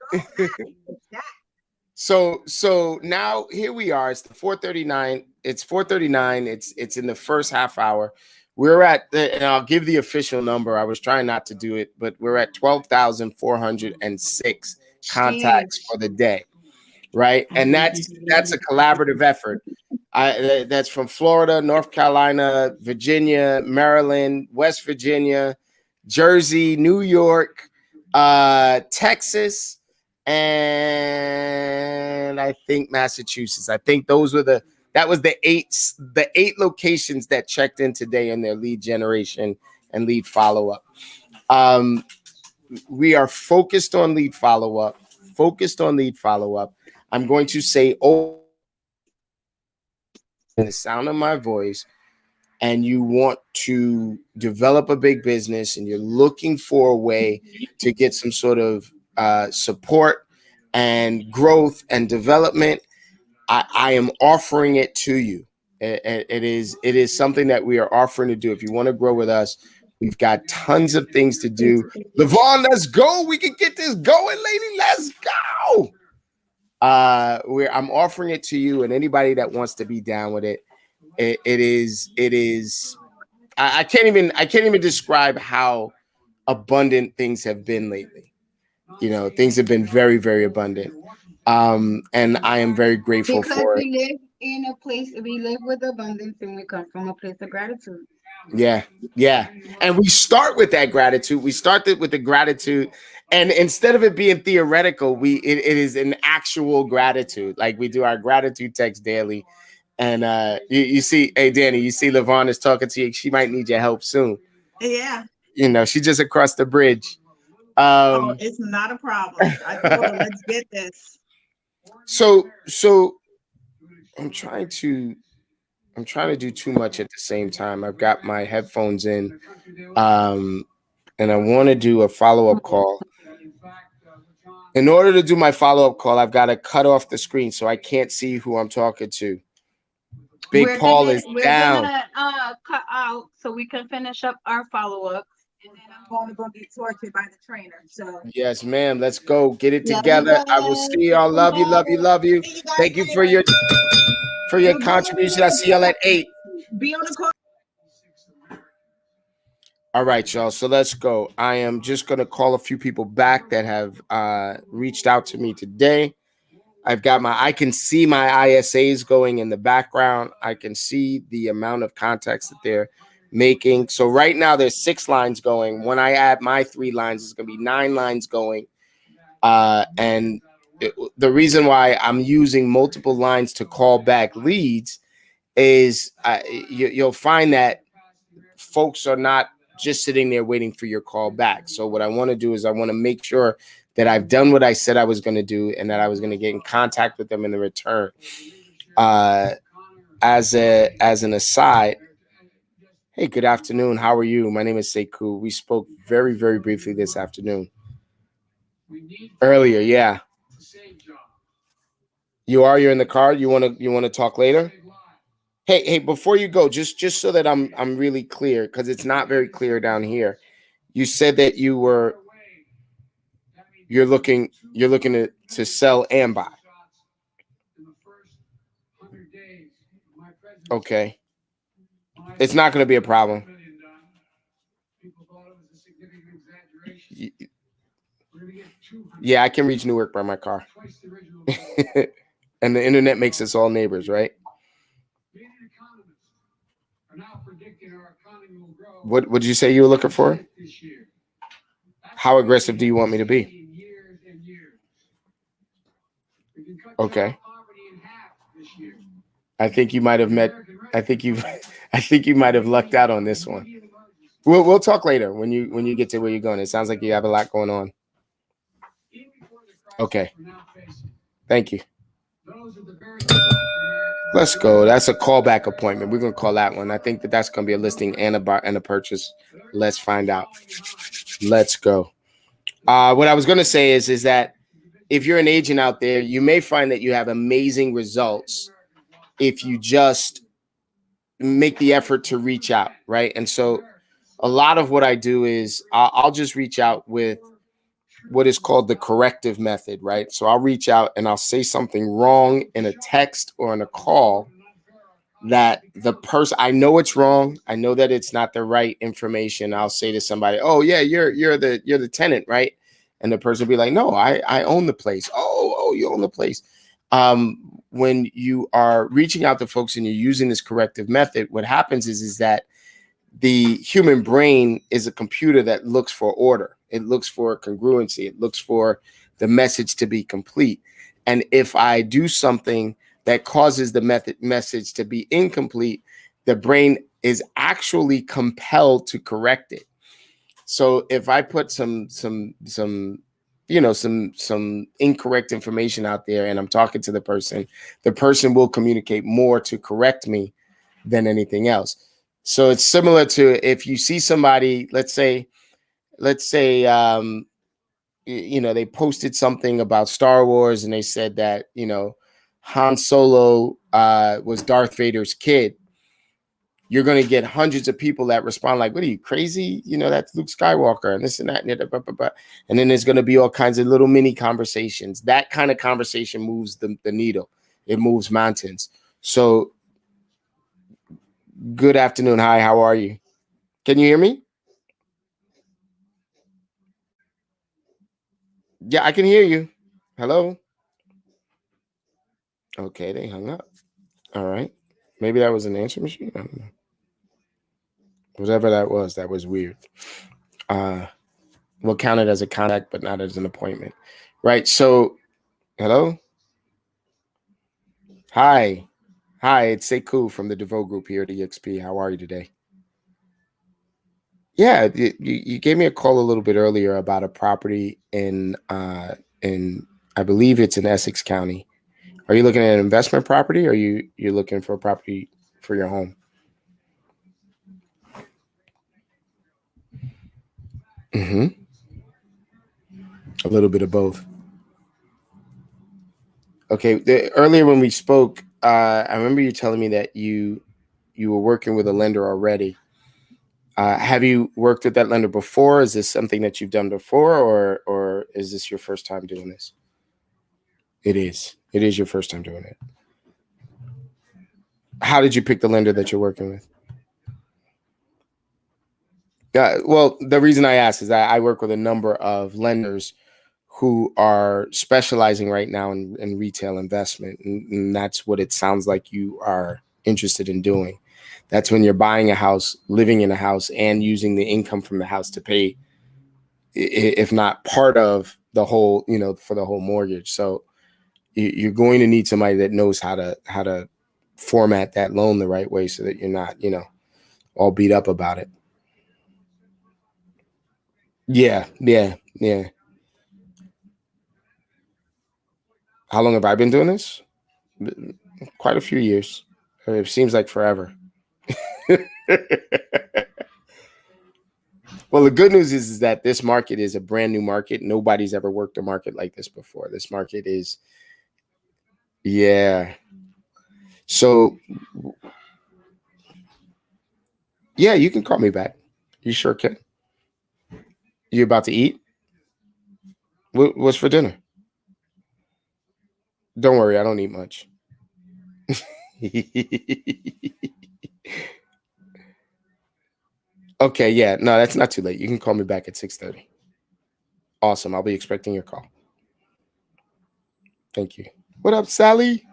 So now here we are. It's the 4:39. It's 4:39. It's in the first half hour. We're at and I'll give the official number. I was trying not to do it, but we're at 12,406 contacts for the day. Right. And that's a collaborative effort. That's from Florida, North Carolina, Virginia, Maryland, West Virginia, Jersey, New York, Texas, and I think Massachusetts. I think that was the eight locations that checked in today in their lead generation and lead follow-up. We are focused on lead follow-up. I'm going to say, in the sound of my voice, and you want to develop a big business and you're looking for a way to get some sort of support and growth and development, I am offering it to you. It is something that we are offering to do. If you want to grow with us, we've got tons of things to do. LaVon, let's go. We can get this going, lady. Let's go. I'm offering it to you, and anybody that wants to be down with it. It is. I can't even describe how abundant things have been lately. Things have been very, very abundant. And I am very grateful for it. We live in a place, we live with abundance, and we come from a place of gratitude. Yeah. And we start with that gratitude. We start with the gratitude. And instead of it being theoretical, it is an actual gratitude. Like we do our gratitude text daily. And you see, hey, Danny, you see LaVon is talking to you. She might need your help soon. Yeah. She's just across the bridge. It's not a problem. I told her, let's get this. So I'm trying to do too much at the same time. I've got my headphones in, and I want to do a follow-up call. In order to do my follow-up call, I've got to cut off the screen so I can't see who I'm talking to. Big Paul is down. We're gonna cut out so we can finish up our follow-up. And then I'm going to go get tortured by the trainer. So yes, ma'am. Let's go get it together. I will see y'all. Love you. Thank you for your contribution. I see y'all at 8. Be on the call. All right, y'all. So let's go. I am just gonna call a few people back that have reached out to me today. I can see my ISAs going in the background. I can see the amount of contacts that they're making. So right now there's 6 lines going. When I add my 3 lines, it's going to be 9 lines going. The reason why I'm using multiple lines to call back leads is you'll find that folks are not just sitting there waiting for your call back. So what I want to do is I want to make sure that I've done what I said I was going to do, and that I was going to get in contact with them in the return. As an aside, hey, good afternoon. How are you? My name is Sekou. We spoke very, very briefly this afternoon. Earlier, yeah. You're in the car. You want to talk later? Hey, before you go, just so that I'm really clear, because it's not very clear down here. You said that you're looking to sell and buy. Okay. It's not going to be a problem. Yeah, I can reach Newark by my car. And the internet makes us all neighbors, right? What did you say you were looking for? How aggressive do you want me to be? Okay. I think you might have lucked out on this one. We'll talk later when you get to where you're going. It sounds like you have a lot going on. Okay. Thank you. Let's go. That's a callback appointment. We're gonna call that one. I think that's gonna be a listing and a purchase. Let's find out. Let's go. What I was gonna say is that if you're an agent out there, you may find that you have amazing results if you just make the effort to reach out, right? And so a lot of what I do is I'll just reach out with what is called the corrective method, right? So I'll reach out and I'll say something wrong in a text or in a call that the person, I know it's wrong. I know that it's not the right information. I'll say to somebody, "Oh yeah, you're the tenant, right?" And the person will be like, "No, I own the place." Oh, you own the place. When you are reaching out to folks and you're using this corrective method, what happens is that the human brain is a computer that looks for order. It looks for congruency. It looks for the message to be complete. And if I do something that causes the message to be incomplete, the brain is actually compelled to correct it. So if I put some incorrect information out there and I'm talking to the person will communicate more to correct me than anything else. So it's similar to if you see somebody, let's say, they posted something about Star Wars and they said that, Han Solo was Darth Vader's kid. You're going to get hundreds of people that respond like, "What are you, crazy? That's Luke Skywalker," and this and that. And then there's going to be all kinds of little mini conversations. That kind of conversation moves the needle. It moves mountains. So good afternoon. Hi, how are you? Can you hear me? Yeah, I can hear you. Hello? Okay, they hung up. All right. Maybe that was an answer machine. I don't know. Whatever that was weird. We'll count it as a contact, but not as an appointment. Right. So, hello? Hi, it's Sekou from the DeVoe Group here at EXP. How are you today? Yeah, you gave me a call a little bit earlier about a property in I believe it's in Essex County. Are you looking at an investment property, or you're looking for a property for your home? Mm-hmm. A little bit of both. Okay. Earlier when we spoke, I remember you telling me that you were working with a lender already. Have you worked with that lender before? Is this something that you've done before, or is this your first time doing this? It is. It is your first time doing it. How did you pick the lender that you're working with? Well, the reason I ask is that I work with a number of lenders who are specializing right now in retail investment. And that's what it sounds like you are interested in doing. That's when you're buying a house, living in a house, and using the income from the house to pay, if not part of the whole, for the whole mortgage. So you're going to need somebody that knows how to format that loan the right way so that you're not, all beat up about it. Yeah. How long have I been doing this? Quite a few years. It seems like forever. Well, the good news is that this market is a brand new market. Nobody's ever worked a market like this before. This market is, yeah. So, yeah, you can call me back. You sure can. You about to eat? What's for dinner? Don't worry, I don't eat much. Okay, yeah, no, that's not too late. You can call me back at 6:30. Awesome. I'll be expecting your call. Thank you. What up, Sally?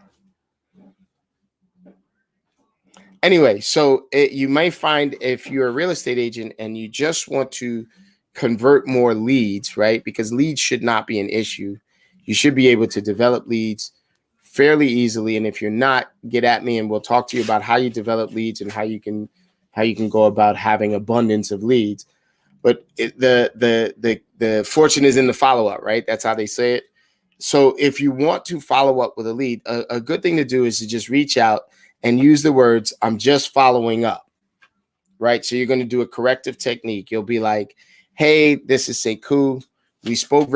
Anyway, so you might find if you're a real estate agent and you just want to convert more leads, right? Because leads should not be an issue. You should be able to develop leads fairly easily. And if you're not, get at me and we'll talk to you about how you develop leads and how you can go about having abundance of leads. But the fortune is in the follow-up, right? That's how they say it. So if you want to follow up with a lead, a good thing to do is to just reach out and use the words, I'm just following up, right? So you're going to do a corrective technique. You'll be like, hey, this is Sekou. We spoke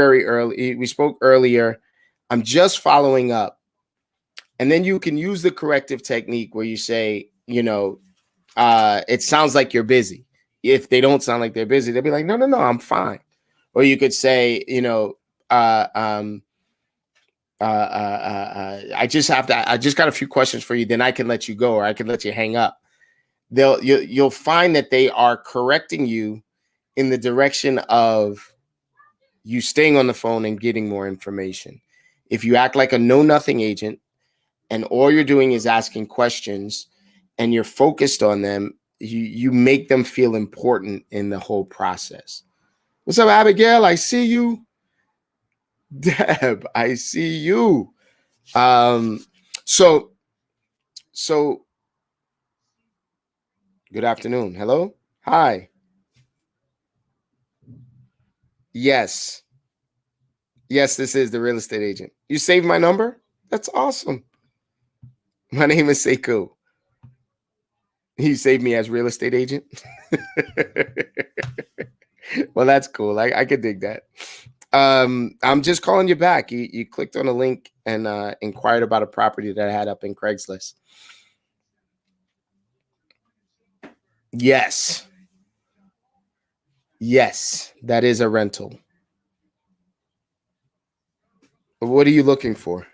earlier. I'm just following up. And then you can use the corrective technique where you say, it sounds like you're busy. If they don't sound like they're busy, they'll be like, no, I'm fine. Or you could say, I just got a few questions for you. Then I can let you go, or I can let you hang up. You'll find that they are correcting you in the direction of you staying on the phone and getting more information. If you act like a know-nothing agent and all you're doing is asking questions and you're focused on them, you make them feel important in the whole process. What's up, Abigail? I see you. Deb, I see you. So good afternoon. Hello. Hi. Yes, this is the real estate agent. You saved my number? That's awesome. My name is Sekou. You saved me as real estate agent? Well, that's cool. I could dig that. I'm just calling you back. You clicked on a link and inquired about a property that I had up in Craigslist. Yes, that is a rental. What are you looking for?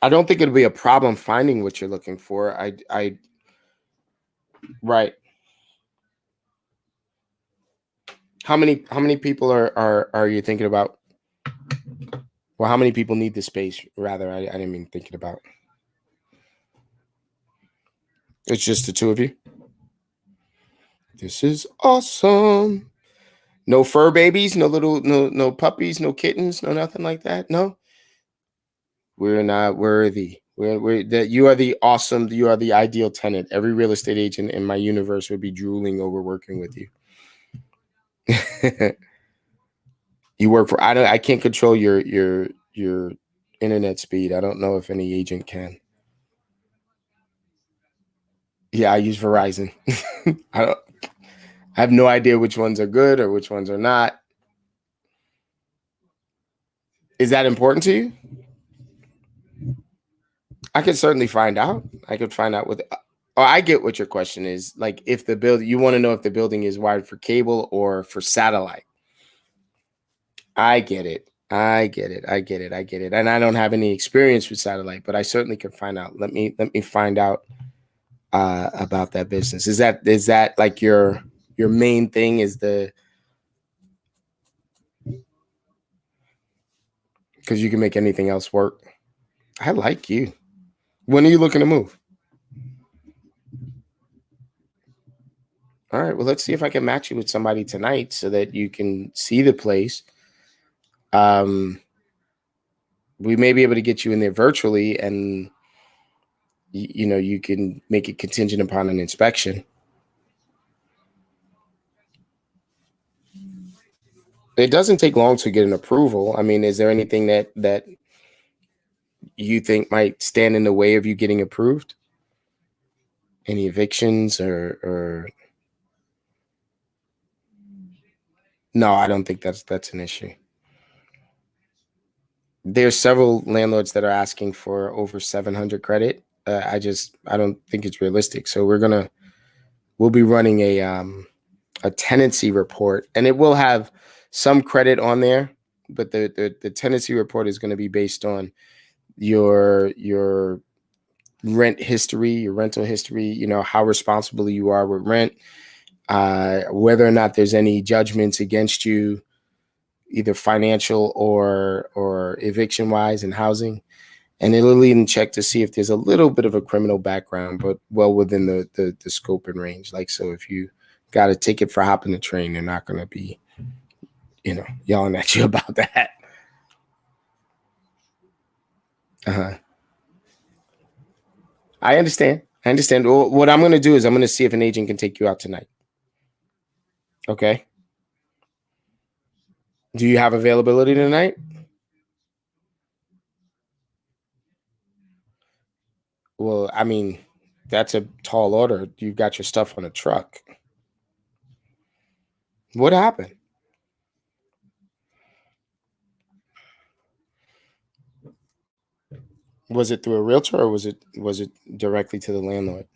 I don't think it'll be a problem finding what you're looking for. Right. How many people are you thinking about? Well, how many people need the space? Rather, I didn't mean thinking about. It's just the two of you. This is awesome. No fur babies, no puppies, no kittens, no nothing like that. No, we're not worthy. We're that you are the awesome. You are the ideal tenant. Every real estate agent in my universe would be drooling over working with you. You work for. I can't control your internet speed. I don't know if any agent can. Yeah, I use Verizon. I have no idea which ones are good or which ones are not. Is that important to you? I could certainly find out. I could find out what. Oh, I get what your question is. Like, if the building, you want to know if the building is wired for cable or for satellite. I get it. And I don't have any experience with satellite, but I certainly can find out. Let me find out about that business. Is that like your main thing? Is the because you can make anything else work? I like you. When are you looking to move? All right. Well, let's see if I can match you with somebody tonight so that you can see the place. We may be able to get you in there virtually, and you can make it contingent upon an inspection. It doesn't take long to get an approval. I mean, is there anything that you think might stand in the way of you getting approved? Any evictions or no, I don't think that's an issue. There's several landlords that are asking for over 700 credit. I don't think it's realistic. So we'll be running a tenancy report, and it will have some credit on there, but the tenancy report is going to be based on your rent history, your rental history, you know, how responsible you are with rent, whether or not there's any judgments against you, either financial or eviction wise in housing. And it'll even check to see if there's a little bit of a criminal background, but well within the scope and range. Like, so if you got a ticket for hopping the train, they're not going to be, you know, yelling at you about that. I understand. Well, what I'm going to do is I'm going to see if an agent can take you out tonight. Okay. Do you have availability tonight? Well, I mean, that's a tall order. You've got your stuff on a truck. What happened? Was it through a realtor or was it directly to the landlord?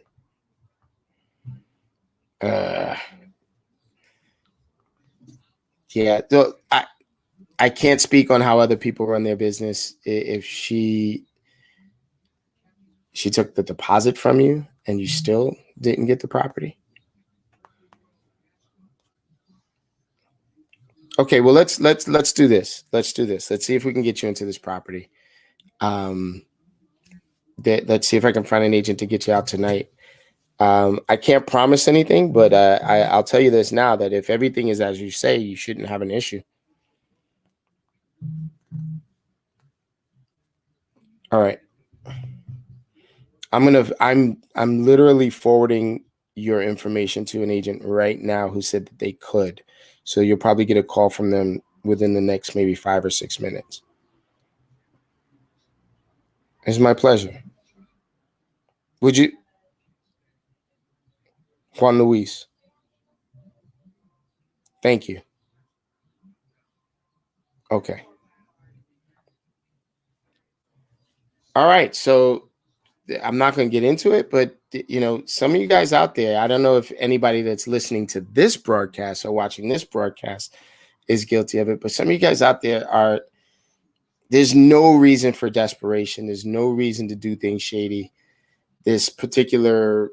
Yeah, I can't speak on how other people run their business. If she took the deposit from you and you still didn't get the property. Okay, well let's do this. Let's do this. Let's see if we can get you into this property. Let's see if I can find an agent to get you out tonight. I can't promise anything, but I'll tell you this now, that if everything is as you say, you shouldn't have an issue. All right. I'm literally forwarding your information to an agent right now who said that they could. So you'll probably get a call from them within the next maybe 5 or 6 minutes. It's my pleasure. Would you? Juan Luis. Thank you. Okay. All right. So I'm not going to get into it, but you know, some of you guys out there, I don't know if anybody that's listening to this broadcast or watching this broadcast is guilty of it, but some of you guys out there there's no reason for desperation. There's no reason to do things shady. This particular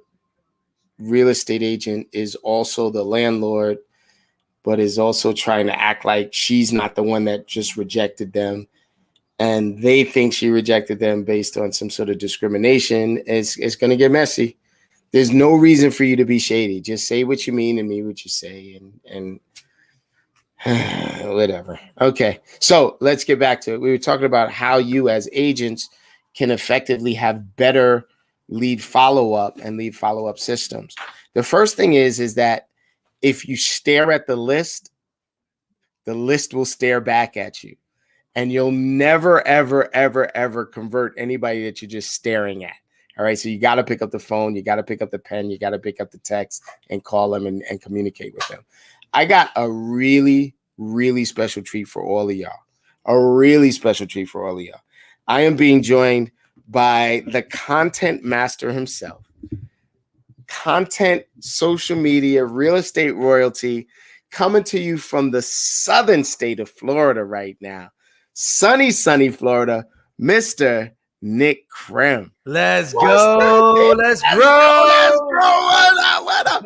real estate agent is also the landlord, but is also trying to act like she's not the one that just rejected them. And they think she rejected them based on some sort of discrimination. It's going to get messy. There's no reason for you to be shady. Just say what you mean and mean what you say, and whatever. Okay, so let's get back to it. We were talking about how you as agents can effectively have better lead follow-up and lead follow-up systems. The first thing is that if you stare at the list will stare back at you. And you'll never, ever, ever, ever convert anybody that you're just staring at. All right. So you got to pick up the phone. You got to pick up the pen. You got to pick up the text and call them and communicate with them. I got a really, really special treat for all of y'all. A really special treat for all of y'all. I am being joined by the content master himself. Content, social media, real estate royalty, coming to you from the southern state of Florida right now. Sunny Florida, Mr. Nick Krim. Let's go. Let's grow. What up?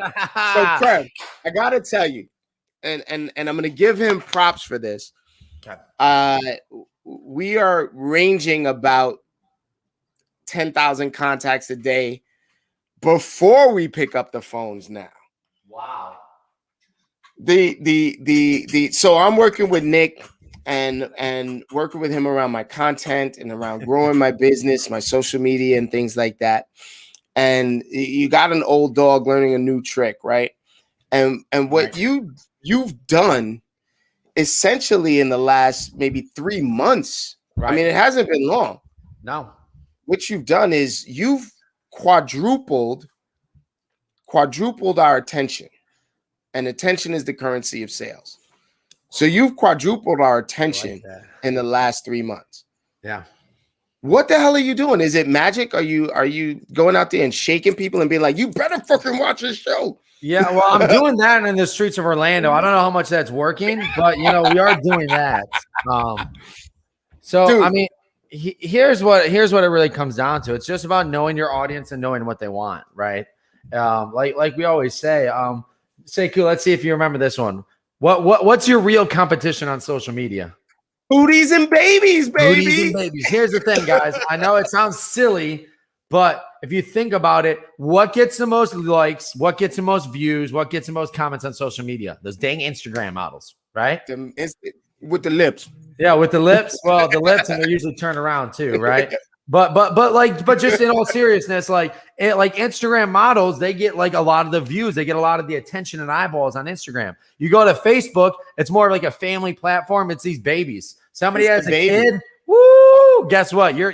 So, Krim, I gotta tell you, and I'm gonna give him props for this. We are ranging about 10,000 contacts a day before we pick up the phones now. Wow. So I'm working with Nick and working with him around my content and around growing my business, my social media and things like that. And you got an old dog learning a new trick, right? And what you've done essentially in the last maybe 3 months. Right. I mean, it hasn't been long. No. What you've done is you've quadrupled our attention, and attention is the currency of sales. So you've quadrupled our attention in the last 3 months. Yeah. What the hell are you doing? Is it magic? Are you going out there and shaking people and being like, you better fucking watch this show? Yeah, well, I'm doing that in the streets of Orlando. I don't know how much that's working, but we are doing that. So Dude. I mean, here's what it really comes down to. It's just about knowing your audience and knowing what they want, right? Like we always say, Sekou, let's see if you remember this one. What's your real competition on social media? Booties and babies, baby. Booties and babies. Here's the thing, guys. I know it sounds silly, but if you think about it, what gets the most likes, what gets the most views, what gets the most comments on social media? Those dang Instagram models, right? With the lips. Yeah, with the lips. Well, the lips, and they're usually turned around too, right? But just in all seriousness, like Instagram models, they get like a lot of the views, they get a lot of the attention and eyeballs on Instagram. You go to Facebook, it's more like a family platform. It's these babies. Somebody has a kid. Woo! Guess what? Your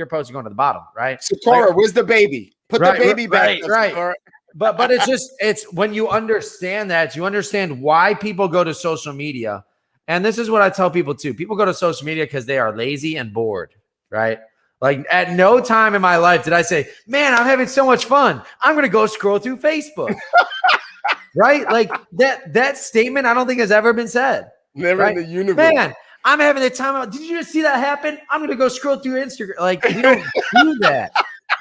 post is going to the bottom, right? Sakura, where's the baby? Put the baby back. Right. But it's when you understand that, you understand why people go to social media. And this is what I tell people too. People go to social media because they are lazy and bored, right? Like at no time in my life did I say, man, I'm having so much fun. I'm going to go scroll through Facebook. Right? Like that statement I don't think has ever been said. Never right? in the universe. Man, I'm having the time. Did you just see that happen? I'm going to go scroll through Instagram. Like we don't do that.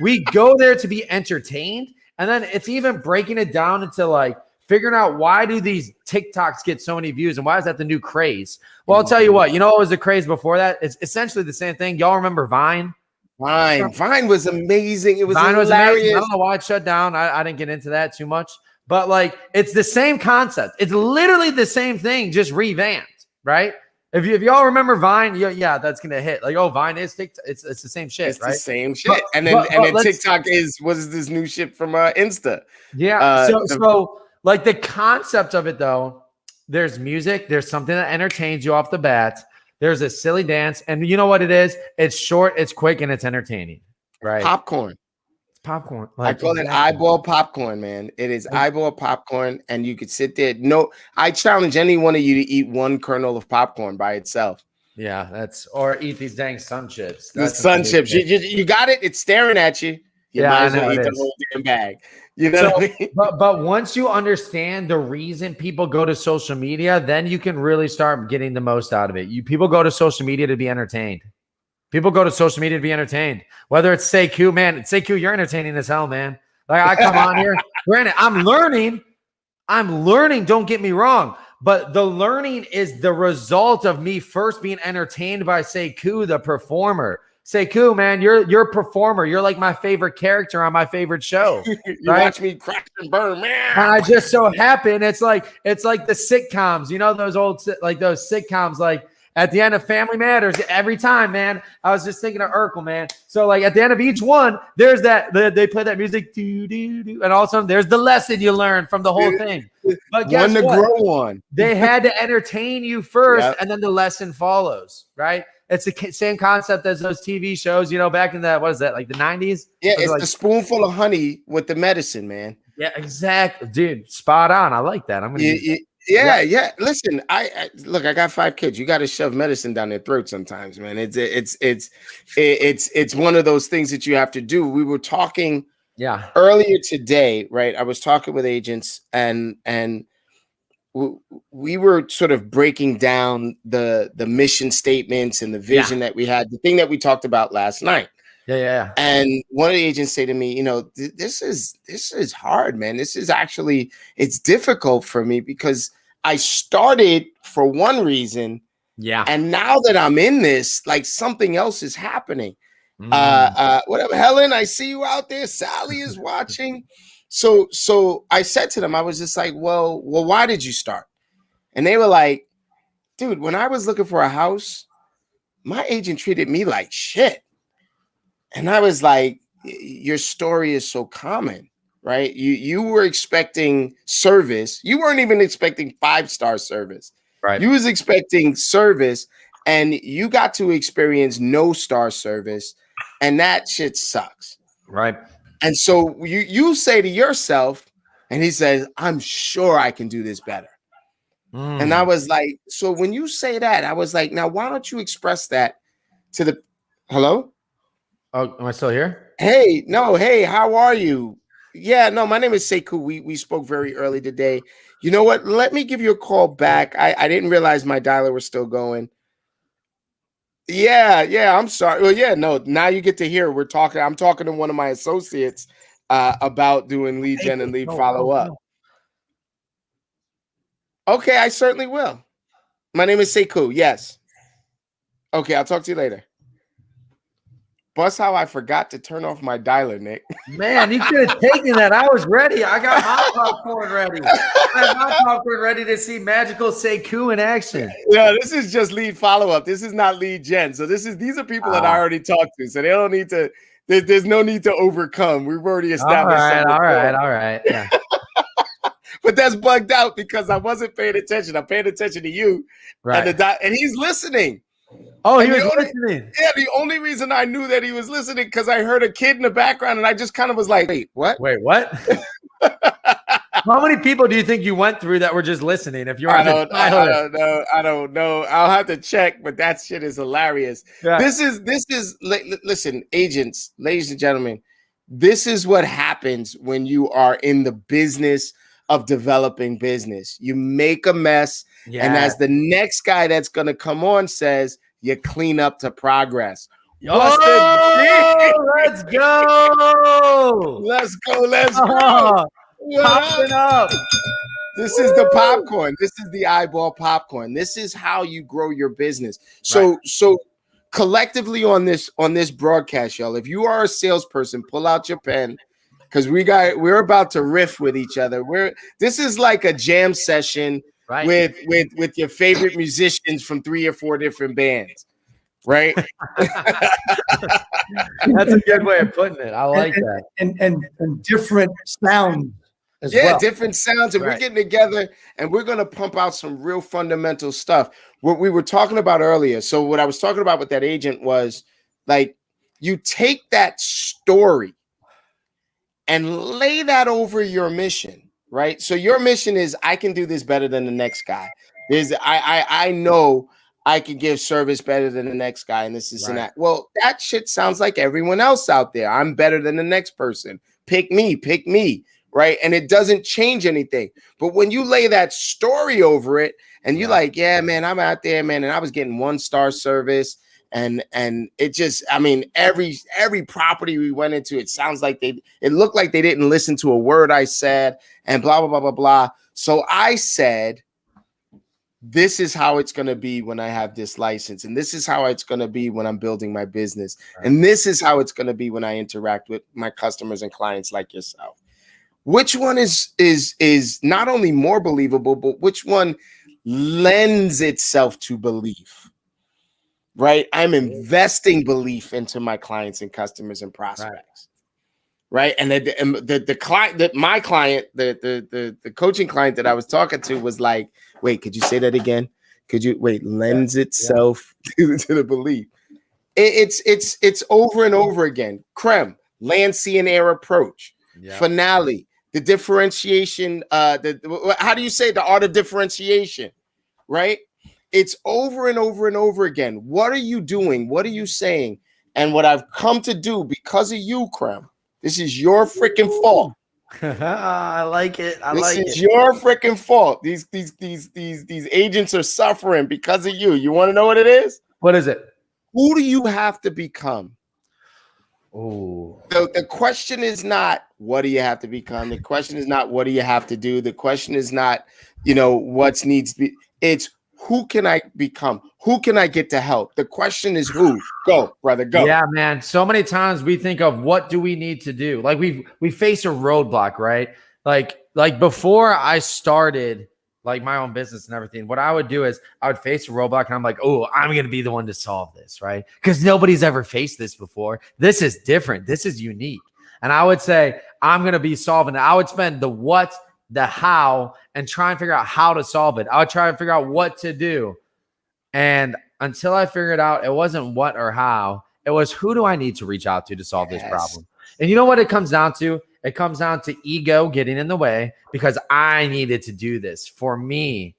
We go there to be entertained. And then it's even breaking it down into like figuring out why do these TikToks get so many views and why is that the new craze? Well, I'll tell you what, what was the craze before that? It's essentially the same thing. Y'all remember Vine? Vine was amazing. It was Vine hilarious. was amazing. I don't know why it shut down. I didn't get into that too much, but like it's the same concept. It's literally the same thing, just revamped, right? If y'all remember Vine, yeah, that's gonna hit. Like, oh, Vine is TikTok. It's the same shit, it's right? The same shit. And then TikTok was this new shit from Insta. Yeah. So like the concept of it though, there's music, there's something that entertains you off the bat. There's a silly dance, and you know what it is? It's short, it's quick, and it's entertaining. Right? Popcorn. It's popcorn. Like, I call it eyeball popcorn, man. It is eyeball popcorn, and you could sit there. No, I challenge any one of you to eat one kernel of popcorn by itself. Yeah, or eat these dang sun chips. The sun chips. You got it. It's staring at you. You might as well eat the whole damn bag. You know what I mean? But once you understand the reason people go to social media, then you can really start getting the most out of it. People go to social media to be entertained. People go to social media to be entertained. Whether it's Sekou, man, Sekou, you're entertaining as hell, man. Like I come on here. Granted, I'm learning. Don't get me wrong. But the learning is the result of me first being entertained by Sekou, the performer. Sekou, man, you're a performer. You're like my favorite character on my favorite show. You right? watch me crash and burn, man. And I just so happen it's like the sitcoms, those old those sitcoms, like at the end of Family Matters, every time, man. I was just thinking of Urkel, man. So like at the end of each one, there's they play that music, and all of a sudden there's the lesson you learn from the whole thing. But guess one to what? grow on. They had to entertain you first, and then the lesson follows, right? It's the same concept as those TV shows, back in the, what is that, like the 90s? Yeah, it's like the spoonful of honey with the medicine, man. Yeah, exactly. Dude, spot on. I like that. I'm going to Yeah. Listen, I look, I got 5 kids. You got to shove medicine down their throat sometimes, man. It's one of those things that you have to do. We were talking earlier today, right? I was talking with agents and we were sort of breaking down the mission statements and the vision that we had, the thing that we talked about last night. Yeah. And one of the agents say to me, this is hard, man. This is actually, it's difficult for me because I started for one reason. Yeah. And now that I'm in this, like something else is happening. What up, Helen? I see you out there. Sally is watching. So I said to them, I was just like, well, why did you start? And they were like, dude, when I was looking for a house, my agent treated me like shit. And I was like, your story is so common, right? You were expecting service. You weren't even expecting 5-star service. Right. You was expecting service, and you got to experience no star service, and that shit sucks. Right. And so you say to yourself, and he says, I'm sure I can do this better. And I was like, so when you say that, I was like, now why don't you express that to the hello? Oh, am I still here? Hey, no, hey, how are you? Yeah, no, my name is Sekou. We spoke very early today. You know what? Let me give you a call back. I didn't realize my dialer was still going. Yeah, I'm sorry. Well, yeah, no, now you get to hear we're talking. I'm talking to one of my associates about doing lead gen and lead follow up. Okay, I certainly will. My name is Sekou. Yes. Okay, I'll talk to you later. Bust how I forgot to turn off my dialer, Nick. Man, you could have taken that. I was ready. I got my popcorn ready. I have my popcorn ready to see Magical Sekou in action. Yeah, this is just lead follow up. This is not lead gen. So these are people that I already talked to. So they don't need to. There's no need to overcome. We've already established. All right. Yeah. But that's bugged out because I wasn't paying attention. I'm paying attention to you, Right. and he's listening. Oh, he And was the only- listening. Yeah, the only reason I knew that he was listening because I heard a kid in the background, and I just kind of was like, "Wait, what?" Wait, what? How many people do you think you went through that were just listening? If you were I don't know. I'll have to check, but that shit is hilarious. Yeah. This is listen, agents, ladies and gentlemen, this is what happens when you are in the business of developing business. You make a mess, and as the next guy that's going to come on says, you clean up to progress. What's let's go. Let's go. Popping up. This is the popcorn. This is the eyeball popcorn. This is how you grow your business. So collectively on this broadcast, y'all, if you are a salesperson, pull out your pen because we're about to riff with each other. This is like a jam session with your favorite musicians from 3 or 4 different bands. Right. That's a good way of putting it. I like that. And different sounds as well. Different sounds. And we're getting together and we're going to pump out some real fundamental stuff. What we were talking about earlier. So what I was talking about with that agent was like, you take that story and lay that over your mission, right? So your mission is, I can do this better than the next guy. I know I can give service better than the next guy, and this is and that. Well, that shit sounds like everyone else out there. I'm better than the next person. Pick me, right? And it doesn't change anything. But when you lay that story over it, and you're like, yeah, man, I'm out there, man, and I was getting 1-star service, and it just, I mean, every property we went into, it sounds like it looked like they didn't listen to a word I said, and blah blah blah blah blah. So I said, this is how it's going to be when I have this license. And this is how it's going to be when I'm building my business. And this is how it's going to be when I interact with my customers and clients like yourself. Which one is not only more believable, but which one lends itself to belief, right? I'm investing belief into my clients and customers and prospects. Right. And the client that my client, the coaching client that I was talking to was like, wait, could you say that again? Could you lends itself to the belief? It's over and over again. Creme, land, sea, and air approach. Finale, the differentiation, how do you say the art of differentiation? Right? It's over and over and over again. What are you doing? What are you saying? And what I've come to do because of you, Creme. This is your freaking fault. I like it. This is your freaking fault. These agents are suffering because of you. You want to know what it is? What is it? Who do you have to become? Oh, The question is not what do you have to become. The question is not what do you have to do. The question is not, what needs to be. It's who can I become? Who can I get to help? The question is who. Go, brother, go. Yeah, man. So many times we think of what do we need to do? Like we face a roadblock, right? Like before I started like my own business and everything, what I would do is I would face a roadblock and I'm like, oh, I'm going to be the one to solve this, right? Because nobody's ever faced this before. This is different. This is unique. And I would say, I'm going to be solving it. I would spend the what the how and try and figure out how to solve it. I'll try and figure out what to do. And until I figured out it wasn't what or how, it was who do I need to reach out to solve this problem. And you know what it comes down to? It comes down to ego getting in the way because I needed to do this for me.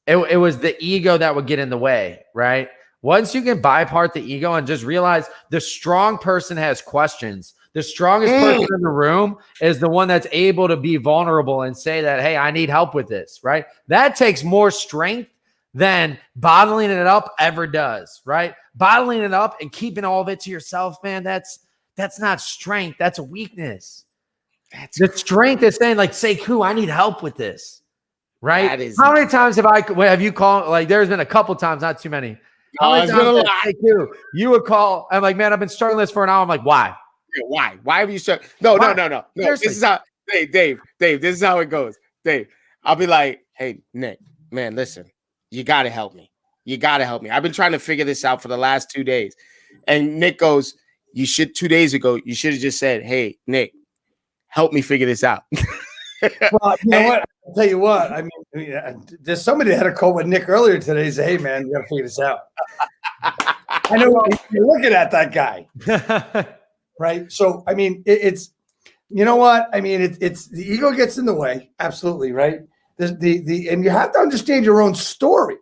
It was the ego that would get in the way, right? Once you can bypass the ego and just realize the strong person has questions, the strongest person in the room is the one that's able to be vulnerable and say that, hey, I need help with this, right? That takes more strength than bottling it up ever does, right? Bottling it up and keeping all of it to yourself, man, that's not strength. That's a weakness. The strength is saying, like, Sekou, I need help with this, right? How many times have you called? Like, there's been a couple times, not too many. How many times Sekou, you would call? I'm like, man, I've been struggling this for an hour. I'm like, why? Why? Why have you struggling? No. This is how, Dave. This is how it goes. Dave, I'll be like, hey, Nick, man, listen, you got to help me. I've been trying to figure this out for the last 2 days. And Nick goes, 2 days ago, you should have just said, hey, Nick, help me figure this out. Well, you know what? I'll tell you what. I mean, there's somebody that had a call with Nick earlier today and say, hey, man, you got to figure this out. I know you're looking at that guy. Right. So, I mean, it's, you know what? I mean, it's the ego gets in the way. Absolutely. Right. And you have to understand your own story.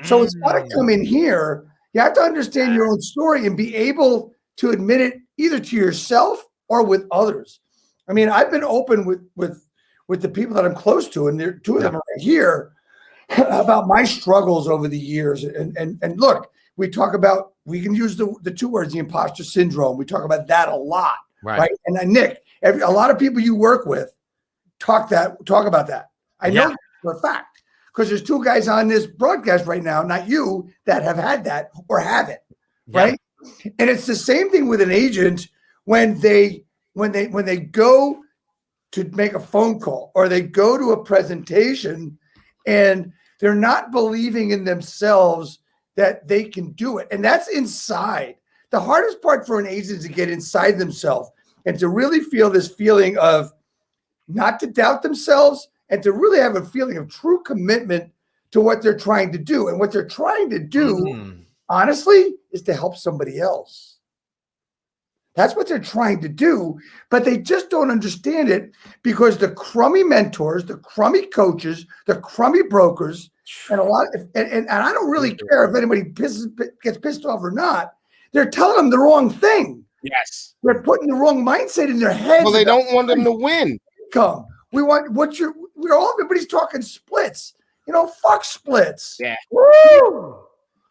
So it's got to come in here. You have to understand your own story and be able to admit it either to yourself or with others. I mean, I've been open with the people that I'm close to, and there two of them are right here, about my struggles over the years. And look, we can use the two words, the imposter syndrome. We talk about that a lot, right? And Nick, a lot of people you work with talk about that. I know for a fact, because there's two guys on this broadcast right now, not you, that have had that or have it, right? And it's the same thing with an agent when they go to make a phone call or they go to a presentation and they're not believing in themselves that they can do it. And that's inside. The hardest part for an agent is to get inside themselves and to really feel this feeling of not to doubt themselves and to really have a feeling of true commitment to what they're trying to do. And what they're trying to do, honestly, is to help somebody else. That's what they're trying to do, but they just don't understand it because the crummy mentors, the crummy coaches, the crummy brokers, and and I don't really care if anybody gets pissed off or not. They're telling them the wrong thing. Yes, they're putting the wrong mindset in their heads. Well, they don't want them to win. We want everybody's talking splits. You know, fuck splits. Yeah. Woo!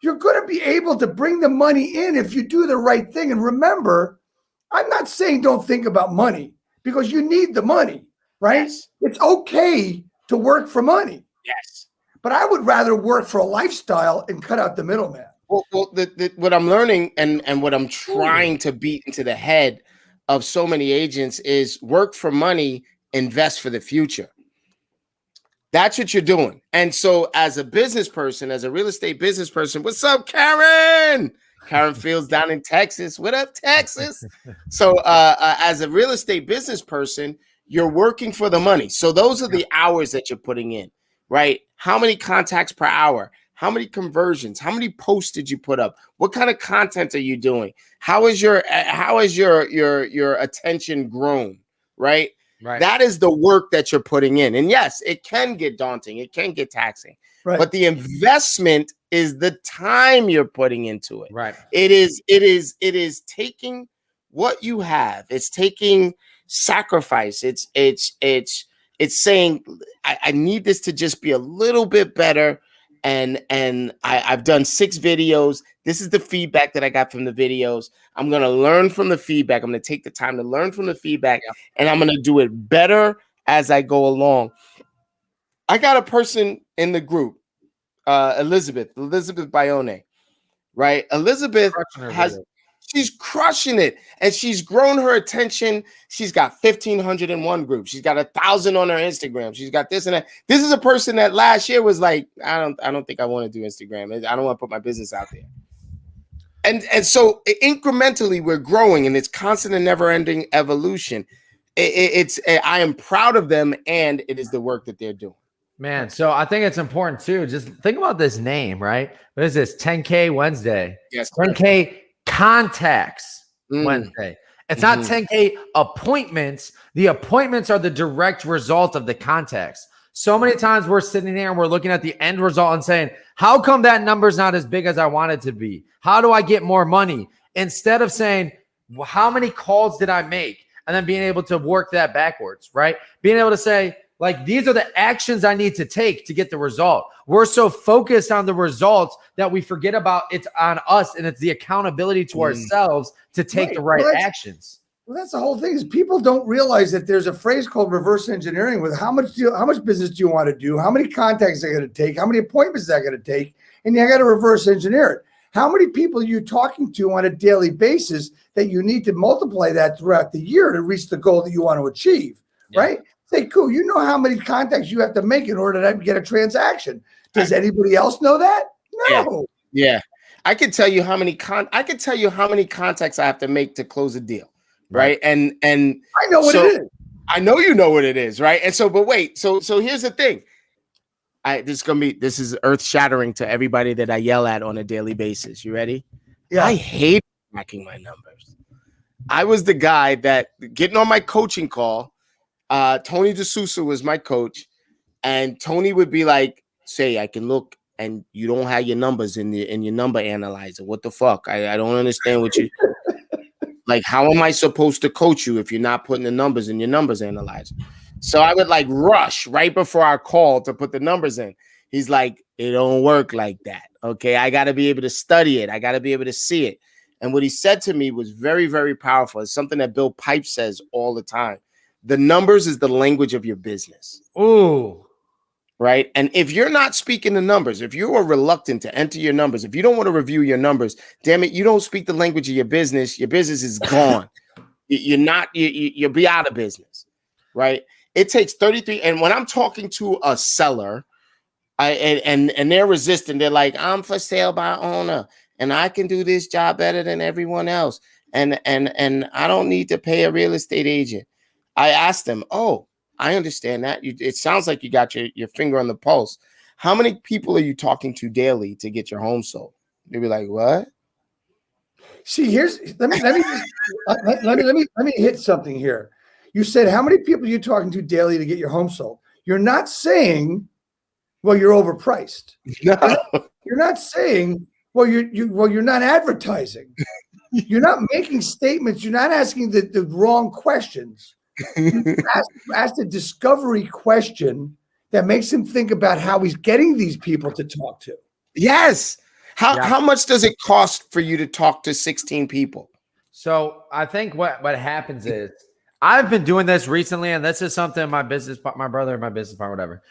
You're going to be able to bring the money in if you do the right thing. And remember, I'm not saying don't think about money because you need the money, right? Yes. It's okay to work for money. Yes. But I would rather work for a lifestyle and cut out the middleman. Well, what I'm learning and what I'm trying to beat into the head of so many agents is work for money, invest for the future. That's what you're doing. And so as a business person, as a real estate business person, what's up, Karen? Karen Fields down in Texas. What up, Texas? So as a real estate business person, you're working for the money. So those are the hours that you're putting in, right? How many contacts per hour? How many conversions? How many posts did you put up? What kind of content are you doing? How is your attention grown, right? Right. That is the work that you're putting in. And yes, it can get daunting. It can get taxing. Right. But the investment is the time you're putting into it. Right. It is taking what you have. It's taking sacrifice. It's saying I need this to just be a little bit better. And I've done 6 videos. This is the feedback that I got from the videos. I'm going to learn from the feedback. I'm going to take the time to learn from the feedback, and I'm going to do it better as I go along. I got a person in the group, Elizabeth Bayone, right? Elizabeth she's crushing it, and she's grown her attention. She's got 1,501 groups. She's got 1,000 on her Instagram. She's got this and that. This is a person that last year was like, I don't think I want to do Instagram. I don't want to put my business out there. And so incrementally we're growing, and it's constant and never-ending evolution. I am proud of them, and it is the work that they're doing. Man, so I think it's important too. Just think about this name, right? What is this? 10K Wednesday. Yes. 10K contacts Mm. Wednesday. It's not 10K appointments. The appointments are the direct result of the contacts. So many times we're sitting there and we're looking at the end result and saying, how come that number's not as big as I want it to be? How do I get more money? Instead of saying, well, how many calls did I make? And then being able to work that backwards, right? Being able to say, like, these are the actions I need to take to get the result. We're so focused on the results that we forget about it's on us, and it's the accountability to ourselves to take the right actions. Well, that's the whole thing is people don't realize that there's a phrase called reverse engineering with how much business do you want to do? How many contacts are going to take? How many appointments are going to take? And you got to reverse engineer it. How many people are you talking to on a daily basis that you need to multiply that throughout the year to reach the goal that you want to achieve, right? Say, cool, you know how many contacts you have to make in order to get a transaction. Does anybody else know that? No. Yeah. I can tell you how many contacts I have to make to close a deal, right? And I know what it is. I know you know what it is, right? And so, but wait, so here's the thing. This is earth-shattering to everybody that I yell at on a daily basis. You ready? Yeah. I hate tracking my numbers. I was the guy that getting on my coaching call. Tony DeSouza was my coach, and Tony would be like, "Say, I can look, and you don't have your numbers in your number analyzer. What the fuck? I don't understand what you like. How am I supposed to coach you if you're not putting the numbers in your numbers analyzer?" So I would like rush right before our call to put the numbers in. He's like, "It don't work like that. Okay, I got to be able to study it. I got to be able to see it." And what he said to me was very, very powerful. It's something that Bill Pipe says all the time. The numbers is the language of your business. Ooh. Right. And if you're not speaking the numbers, if you are reluctant to enter your numbers, if you don't want to review your numbers, damn it, you don't speak the language of your business is gone. You'll be out of business. Right. It takes 33. And when I'm talking to a seller, and they're resistant, they're like, "I'm for sale by owner, and I can do this job better than everyone else. And I don't need to pay a real estate agent." I asked them, "Oh, I understand that. It sounds like you got your finger on the pulse. How many people are you talking to daily to get your home sold?" They'd be like, "What?" See, let me hit something here. You said how many people are you talking to daily to get your home sold? You're not saying, well, you're overpriced. No. You're not saying, well, you're not advertising. You're not making statements. You're not asking the wrong questions. Ask a discovery question that makes him think about how he's getting these people to talk to. Yes. How much does it cost for you to talk to 16 people? So I think what happens is I've been doing this recently, and this is something my brother, my business partner, whatever.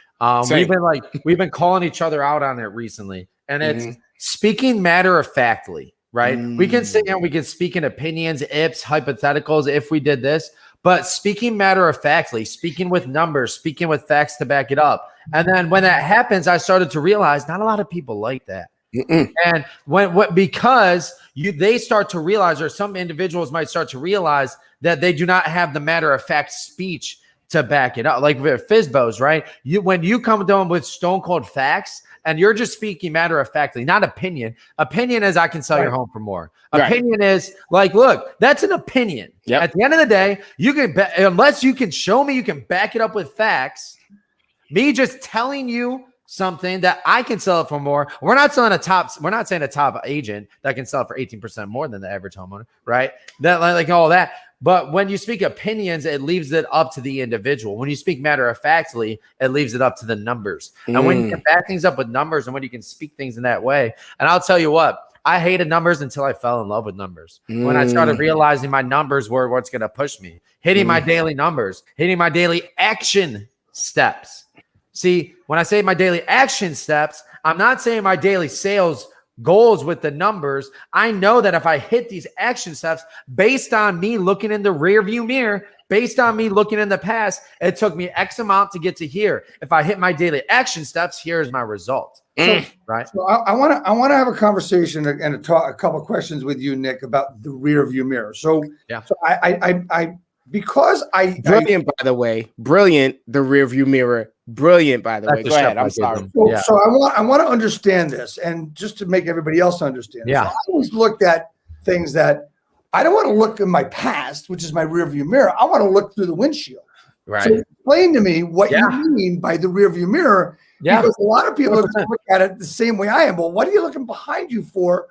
We've been calling each other out on it recently, and it's speaking matter of factly, right? We can sit here and we can speak in opinions, ifs, hypotheticals, if we did this. But speaking matter of factly, speaking with numbers, speaking with facts to back it up. And then when that happens, I started to realize not a lot of people like that. And because they start to realize, or some individuals might start to realize that they do not have the matter of fact speech to back it up. Like Fizbos, right? When you come to them with stone cold facts, and you're just speaking matter of factly, not opinion. Opinion is I can sell your home for more. Opinion is like, look, that's an opinion. Yep. At the end of the day, you can unless you can show me, you can back it up with facts. Me just telling you something that I can sell it for more. We're not saying a top agent that can sell it for 18% more than the average homeowner, right? That like all that. But when you speak opinions, it leaves it up to the individual. When you speak matter of factly, it leaves it up to the numbers. And when you can back things up with numbers, and when you can speak things in that way, and I'll tell you what, I hated numbers until I fell in love with numbers. When I started realizing my numbers were what's going to push me, hitting my daily numbers, hitting my daily action steps. See, when I say my daily action steps, I'm not saying my daily sales goals with the numbers. I know that if I hit these action steps based on me looking in the rear view mirror, based on me looking in the past, it took me X amount to get to here. If I hit my daily action steps, here's my result. Right. So I want to have a conversation and a couple of questions with you, Nick, about the rear view mirror. So, yeah. So I because I Brilliant, by the way. Brilliant. The rear view mirror. Brilliant, by the way. That's Go a ahead. step I'm I sorry. did. so, Yeah. so I want to understand this, and just to make everybody else understand. Yeah. I always looked at things that I don't want to look in my past, which is my rear view mirror. I want to look through the windshield. Right. So explain to me what Yeah. you mean by the rear view mirror, Yeah. because a lot of people are going 100%. to look at it the same way I am. Well, what are you looking behind you for?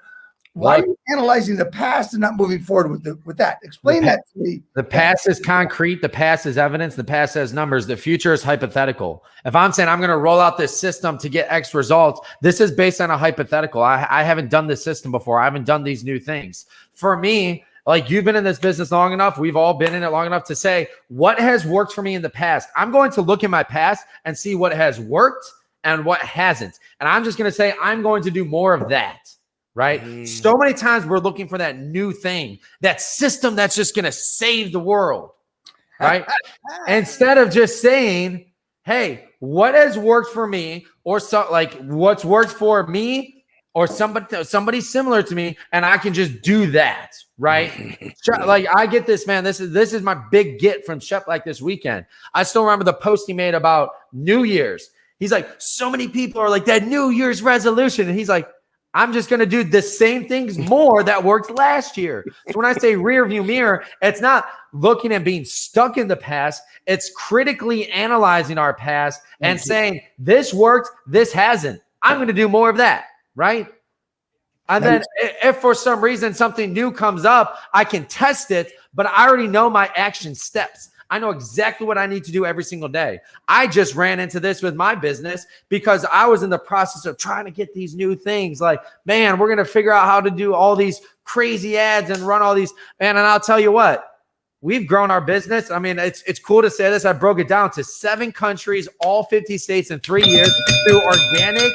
Why Right. are you analyzing the past and not moving forward with that? Explain that to me. The past is concrete. The past is evidence. The past has numbers. The future is hypothetical. If I'm saying I'm going to roll out this system to get X results, this is based on a hypothetical. I haven't done this system before. I haven't done these new things. For me, like you've been in this business long enough, we've all been in it long enough to say what has worked for me in the past. I'm going to look in my past and see what has worked and what hasn't. And I'm just going to say I'm going to do more of that. Right? So many times we're looking for that new thing, that system that's just going to save the world, right? Instead of just saying, hey, what has worked for me, or so like what's worked for me or somebody similar to me, and I can just do that, right? Like I get this, man. This is my big get from Shep like this weekend. I still remember the post he made about New Year's. He's like, so many people are like that New Year's resolution. And he's like, I'm just going to do the same things more that worked last year. So when I say rear view mirror, it's not looking and being stuck in the past. It's critically analyzing our past and saying, this worked, this hasn't. I'm going to do more of that, right? And then if for some reason something new comes up, I can test it, but I already know my action steps. I know exactly what I need to do every single day. I just ran into this with my business because I was in the process of trying to get these new things. Like, man, we're going to figure out how to do all these crazy ads and run all these. Man, and I'll tell you what, we've grown our business. I mean, it's cool to say this. I broke it down to 7 countries, all 50 states in 3 years through organic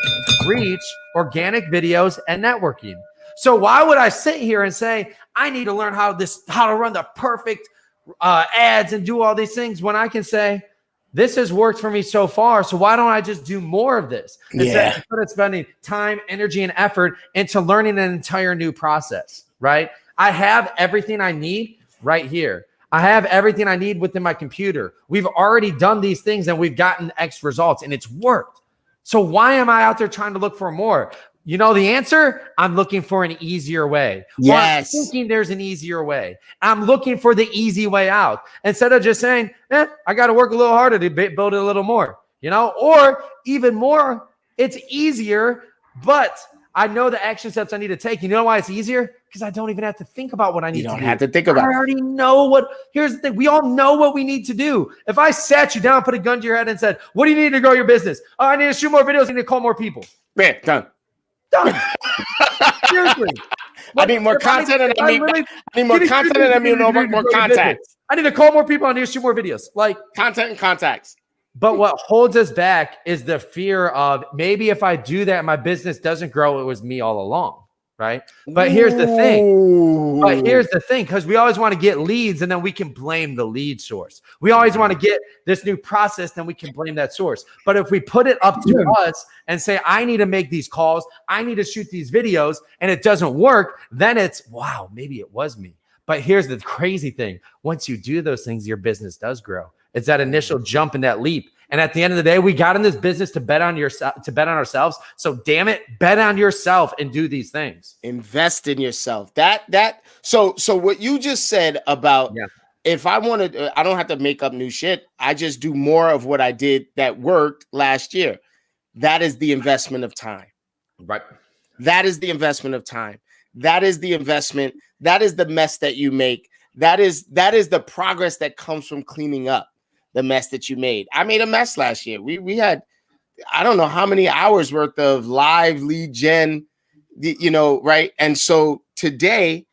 reach, organic videos, and networking. So why would I sit here and say, I need to learn how to run the perfect ads and do all these things when I can say this has worked for me so far, so why don't I just do more of this instead of spending time, energy, and effort into learning an entire new process, right? I have everything I need right here. I have everything I need within my computer. We've already done these things and we've gotten X results and it's worked. So why am I out there trying to look for more? You know the answer? I'm looking for an easier way. Yes. I'm thinking there's an easier way. I'm looking for the easy way out instead of just saying, I got to work a little harder to build it a little more, you know, or even more, it's easier, but I know the action steps I need to take. You know why it's easier? Because I don't even have to think about what I need to do. You don't have to think about I it. already know here's the thing. We all know what we need to do. If I sat you down, put a gun to your head and said, what do you need to grow your business? Oh, I need to shoot more videos. I need to call more people. Man, done. Done. Seriously. I need more content and I need more content and I need more contacts. I need to call more people. I need to shoot more videos. Like Content and contacts. But what holds us back is the fear of maybe if I do that, my business doesn't grow. It was me all along. Right. But here's the thing. Because we always want to get leads and then we can blame the lead source. We always want to get this new process, then we can blame that source. But if we put it up to us and say, I need to make these calls, I need to shoot these videos, and it doesn't work, then it's, wow, maybe it was me. But here's the crazy thing. Once you do those things, your business does grow. It's that initial jump and that leap. And at the end of the day, we got in this business to bet on ourselves. So damn it, bet on yourself and do these things. Invest in yourself. So what you just said about if I wanted, I don't have to make up new shit. I just do more of what I did that worked last year. That is the investment of time. Right. That is the investment of time. That is the investment. That is the mess that you make. That is the progress that comes from cleaning up the mess that you made. I made a mess last year. We had, I don't know how many hours worth of live lead gen, right? And so today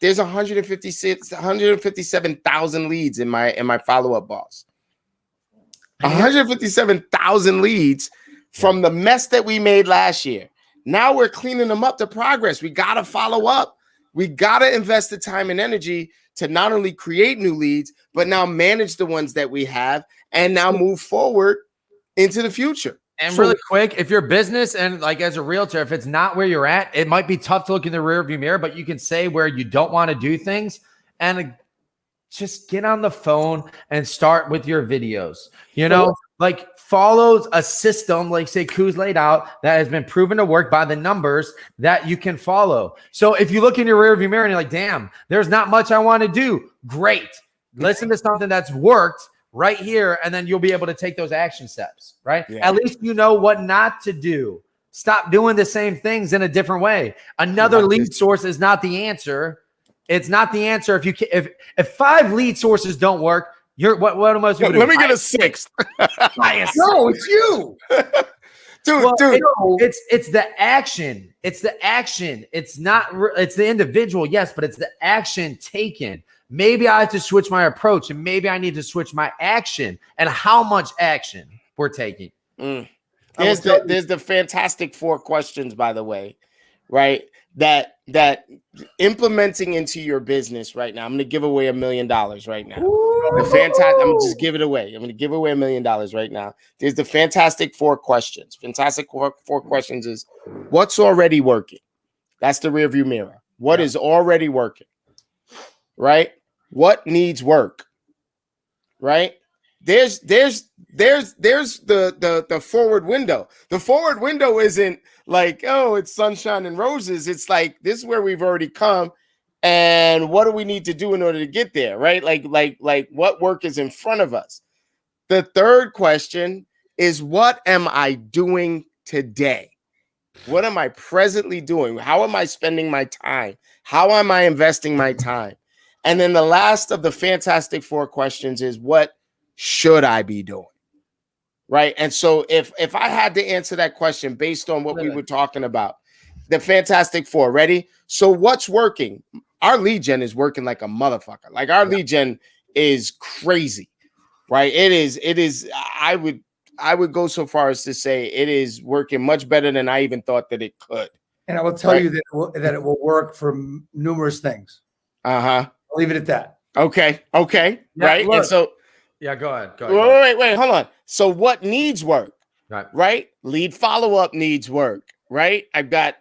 there's 157,000 leads in my follow-up boss. 157,000 leads from the mess that we made last year. Now we're cleaning them up to progress. We got to follow up. We got to invest the time and energy to not only create new leads, but now manage the ones that we have and now move forward into the future. And really quick, if your business and like as a realtor, if it's not where you're at, it might be tough to look in the rearview mirror, but you can say where you don't want to do things and just get on the phone and start with your videos. You know, like follows a system, like say Kuz laid out, that has been proven to work by the numbers that you can follow. So if you look in your rearview mirror and you're like, damn, there's not much I want to do. Great. Listen to something that's worked right here, and then you'll be able to take those action steps, right? Yeah. At least you know what not to do. Stop doing the same things in a different way. Another lead source is not the answer. It's not the answer. If 5 lead sources don't work, what am I supposed to do? Let me get a 6th. No, it's you. Dude, Well, dude. it's the action. It's the action. It's not. It's the individual, yes, but it's the action taken. Maybe I have to switch my approach, and maybe I need to switch my action and how much action we're taking. There's the Fantastic 4 questions, by the way, right? That implementing into your business right now. I'm going to give away $1 million right now. I'm going to just give it away. I'm going to give away $1 million right now. There's the Fantastic 4 questions. Fantastic 4 questions is what's already working. That's the rearview mirror. What is already working, right? What needs work, right? There's the forward window. The forward window isn't like, oh, it's sunshine and roses. It's like, this is where we've already come, and what do we need to do in order to get there, right? Like what work is in front of us. The third question is, what am I doing today? What am I presently doing? How am I spending my time? How am I investing my time? And then the last of the Fantastic 4 questions is, what should I be doing? Right. And so if I had to answer that question based on what we were talking about, the Fantastic 4, ready? So what's working? Our lead gen is working like a motherfucker. Like our lead gen is crazy, right? It is. I would go so far as to say it is working much better than I even thought that it could. And I will tell you that it will work for numerous things. Uh-huh. I'll leave it at that. Okay. Yeah, Right. look. And so Yeah, go ahead. wait, hold on. So what needs work? Right? Lead follow-up needs work, right? I've got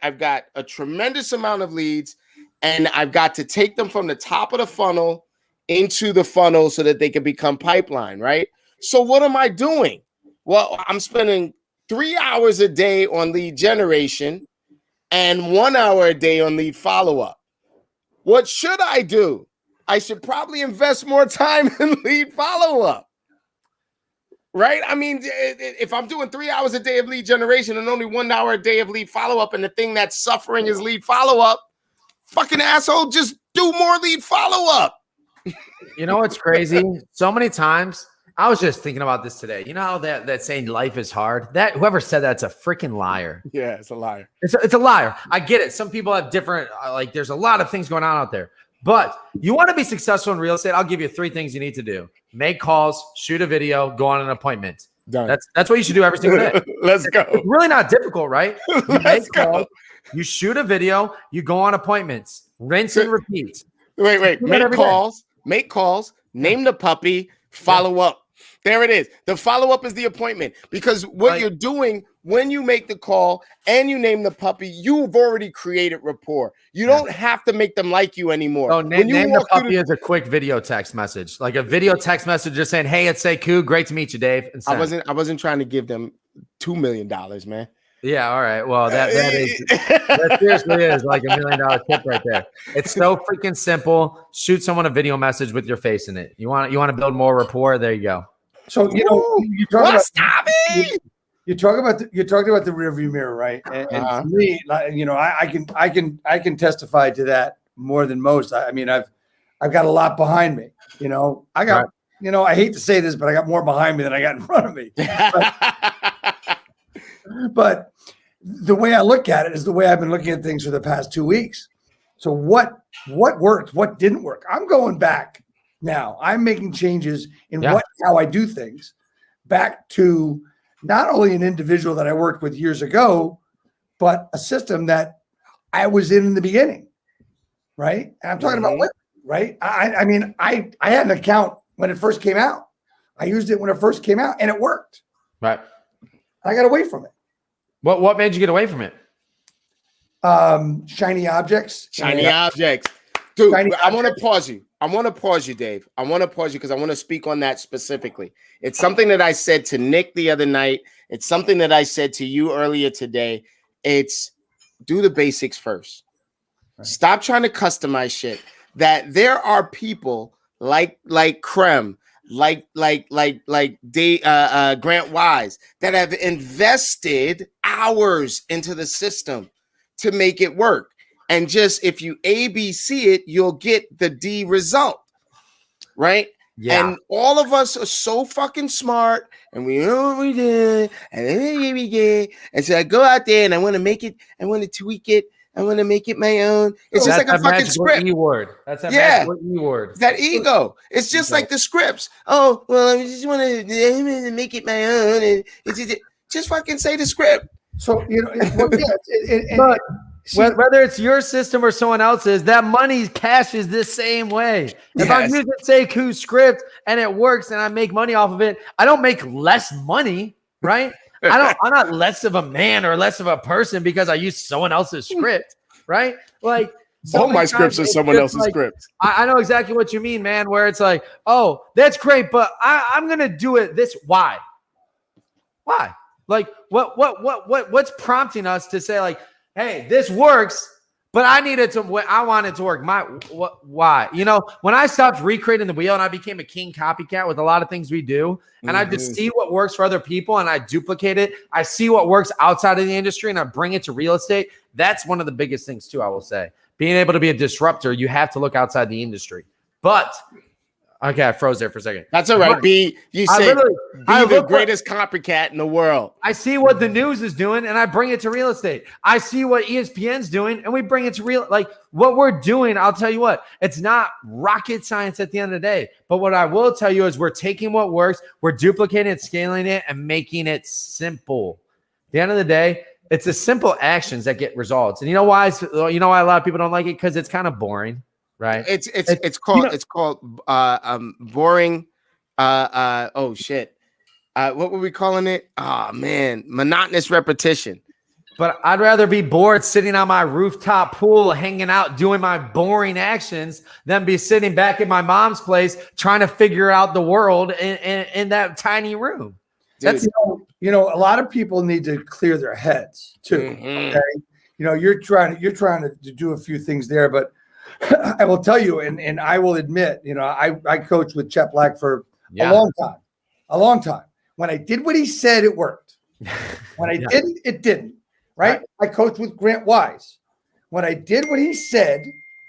a tremendous amount of leads, and I've got to take them from the top of the funnel into the funnel so that they can become pipeline, right? So what am I doing? Well, I'm spending 3 hours a day on lead generation and 1 hour a day on lead follow-up. What should I do? I should probably invest more time in lead follow-up, right? I mean, if I'm doing 3 hours a day of lead generation and only 1 hour a day of lead follow-up, and the thing that's suffering is lead follow-up, fucking asshole, just do more lead follow-up. You know what's crazy? So many times, I was just thinking about this today. You know how that saying life is hard? That whoever said that's a freaking liar. Yeah, it's a liar. It's a liar. I get it. Some people have different, there's a lot of things going on out there. But you want to be successful in real estate, I'll give you 3 things you need to do. Make calls, shoot a video, go on an appointment. Done. That's what you should do every single day. Let's go. It's really not difficult, right? You Let's go. calls, you shoot a video, you go on appointments, rinse and repeat. Wait. Make calls, name the puppy, follow up. There it is. The follow-up is the appointment, because what you're doing when you make the call and you name the puppy, you've already created rapport. You don't have to make them like you anymore. Oh, name the puppy as a quick video text message, like a video text message just saying, hey, it's Sekou. Great to meet you, Dave. And I wasn't trying to give them $2 million, man. Yeah, all right. Well, that seriously is like $1 million tip right there. It's so freaking simple. Shoot someone a video message with your face in it. You want to build more rapport? There you go. So you talk about the rearview mirror, right? And for me, I can testify to that more than most. I mean, I've got a lot behind me. I got I hate to say this, but I got more behind me than I got in front of me. But the way I look at it is the way I've been looking at things for the past 2 weeks. So what worked? What didn't work? I'm going back now. I'm making changes in how I do things, back to not only an individual that I worked with years ago, but a system that I was in the beginning, right? And I'm talking about what, right? I mean, I had an account when it first came out. I used it when it first came out, and it worked. Right. I got away from it. What made you get away from it? Shiny objects. Shiny objects. Dude, I want to pause you. I want to pause you, Dave. I want to pause you because I want to speak on that specifically. It's something that I said to Nick the other night. It's something that I said to you earlier today. It's do the basics first. Right. Stop trying to customize shit. That there are people like Krem, like Grant Wise that have invested hours into the system to make it work. And just if you ABC it, you'll get the D result, right? Yeah. And all of us are so fucking smart, and we know what we did, and then we get. And so I go out there and I want to make it, I want to tweak it, I want to make it my own. It's just like a fucking script. E-word. That's that Yeah. magical E-word. That ego. It's just like the scripts. Oh, well, I just want to make it my own. And it's just fucking say the script. So, you know, But whether it's your system or someone else's, that money cashes the same way. If I'm Yes. using Seiku's script and it works and I make money off of it, I don't make less money, right? I'm not less of a man or less of a person because I use someone else's script, right? Like All my sometimes scripts are it's someone just else's like, scripts. I know exactly what you mean, man, where it's like, oh, that's great, but I'm gonna do it this. Why? Like what's prompting us to say, like, hey, this works, but I want it to work. Why? You know, when I stopped recreating the wheel and I became a king copycat with a lot of things we do, and I just see what works for other people and I duplicate it. I see what works outside of the industry and I bring it to real estate. That's one of the biggest things too, I will say. Being able to be a disruptor, you have to look outside the industry. But okay, I froze there for a second. That's all right. But You I said I be the look greatest copycat in the world. I see what the news is doing and I bring it to real estate. I see what ESPN's doing and we bring it to real, like what we're doing. I'll tell you what, it's not rocket science at the end of the day. But what I will tell you is we're taking what works, we're duplicating it, scaling it, and making it simple. At the end of the day, it's the simple actions that get results. And you know why? You know why a lot of people don't like it? Because it's kind of boring, right? It's called boring. Oh shit. What were we calling it? Oh man, monotonous repetition. But I'd rather be bored sitting on my rooftop pool, hanging out, doing my boring actions than be sitting back at my mom's place trying to figure out the world in that tiny room. Dude. That's you know, a lot of people need to clear their heads too. Mhm. Okay? You know, you're trying to do a few things there, but I will tell you, and I will admit, you know, I coached with Chet Black for a long time. When I did what he said, it worked. When I didn't, it didn't. Right? I coached with Grant Wise. When I did what he said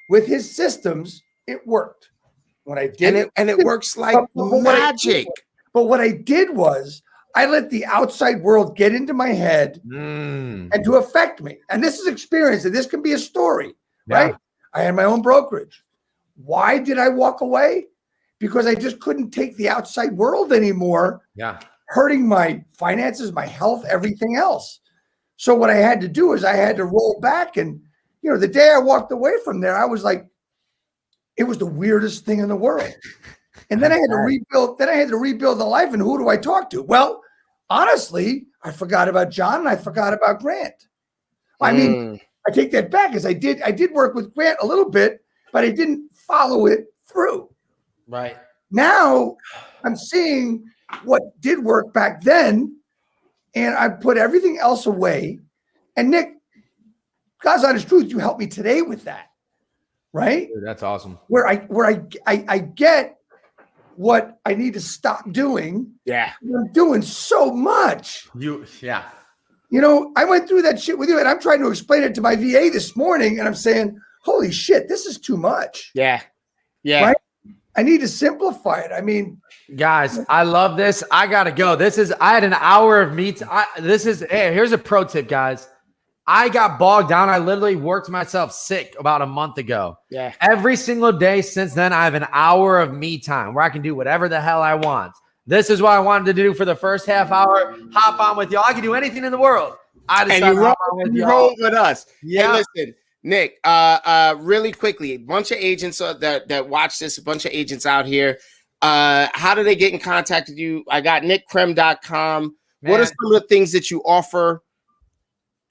with his systems, it worked. When I did And it works like magic. But what I did was I let the outside world get into my head and to affect me. And this is experience, and this can be a story, right? I had my own brokerage. Why did I walk away? Because I just couldn't take the outside world anymore. Yeah. Hurting my finances, my health, everything else. So what I had to do is I had to roll back. And, you know, the day I walked away from there, I was like, it was the weirdest thing in the world. And then I had to rebuild. Then I had to rebuild the life. And who do I talk to? Well, honestly, I forgot about John and I forgot about Grant. I mean, I take that back because I did work with Grant a little bit, but I didn't follow it through. Right. Now I'm seeing what did work back then, and I put everything else away. And Nick, God's honest truth, you helped me today with that, right? Dude, that's awesome. Where I get what I need to stop doing. Yeah. I'm doing so much. You know, I went through that shit with you, and I'm trying to explain it to my VA this morning, and I'm saying, holy shit, this is too much. Yeah. Yeah. Right? I need to simplify it. I mean, guys, I love this. I gotta go. I had an hour of meet. Here's a pro tip, guys. I got bogged down. I literally worked myself sick about a month ago. Yeah. Every single day since then, I have an hour of me time where I can do whatever the hell I want. This is what I wanted to do for the first half hour. Hop on with y'all. I can do anything in the world. I decided And to hop on with you y'all. roll with us. Yeah. Hey, listen, Nick, really quickly, a bunch of agents that watch this, a bunch of agents out here. How do they get in contact with you? I got nickkrem.com. What are some of the things that you offer?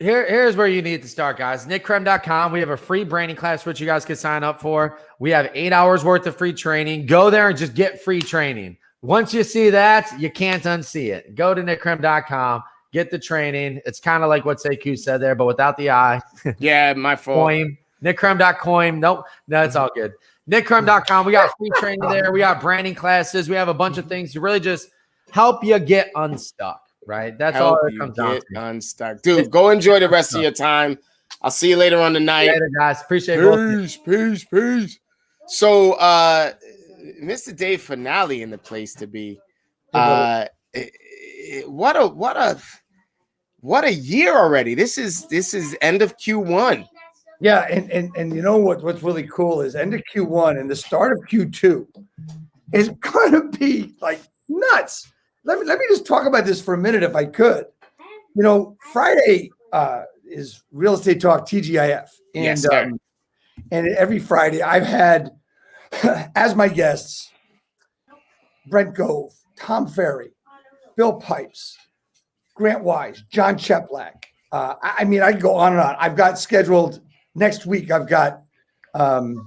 Here's where you need to start, guys. NickCreme.com. We have a free branding class which you guys can sign up for. We have 8 hours worth of free training. Go there and just get free training. Once you see that, you can't unsee it. Go to NickCreme.com. Get the training. It's kind of like what Sekou said there, but without the I. Yeah, my fault. Coin. NickCreme.coin. Nope. No, it's all good. NickCreme.com. We got free training there. We got branding classes. We have a bunch of things to really just help you get unstuck. Right. That's Help all it you comes down get to. unstuck. Dude, go enjoy the rest of your time. I'll see you later on tonight. Later, guys. Appreciate it. Peace. So Mr. Dave Finale in the place to be. What a year already. This is end of Q1. Yeah, and you know what's really cool is end of Q1 and the start of Q2 is gonna be like nuts. Let me just talk about this for a minute if I could. You know, Friday is Real Estate Talk TGIF. And, Yes, sir. And every Friday I've had as my guests Brent Gove, Tom Ferry, Bill Pipes, Grant Wise, John Cheplack. I mean, I could go on and on. I've got scheduled next week. I've got who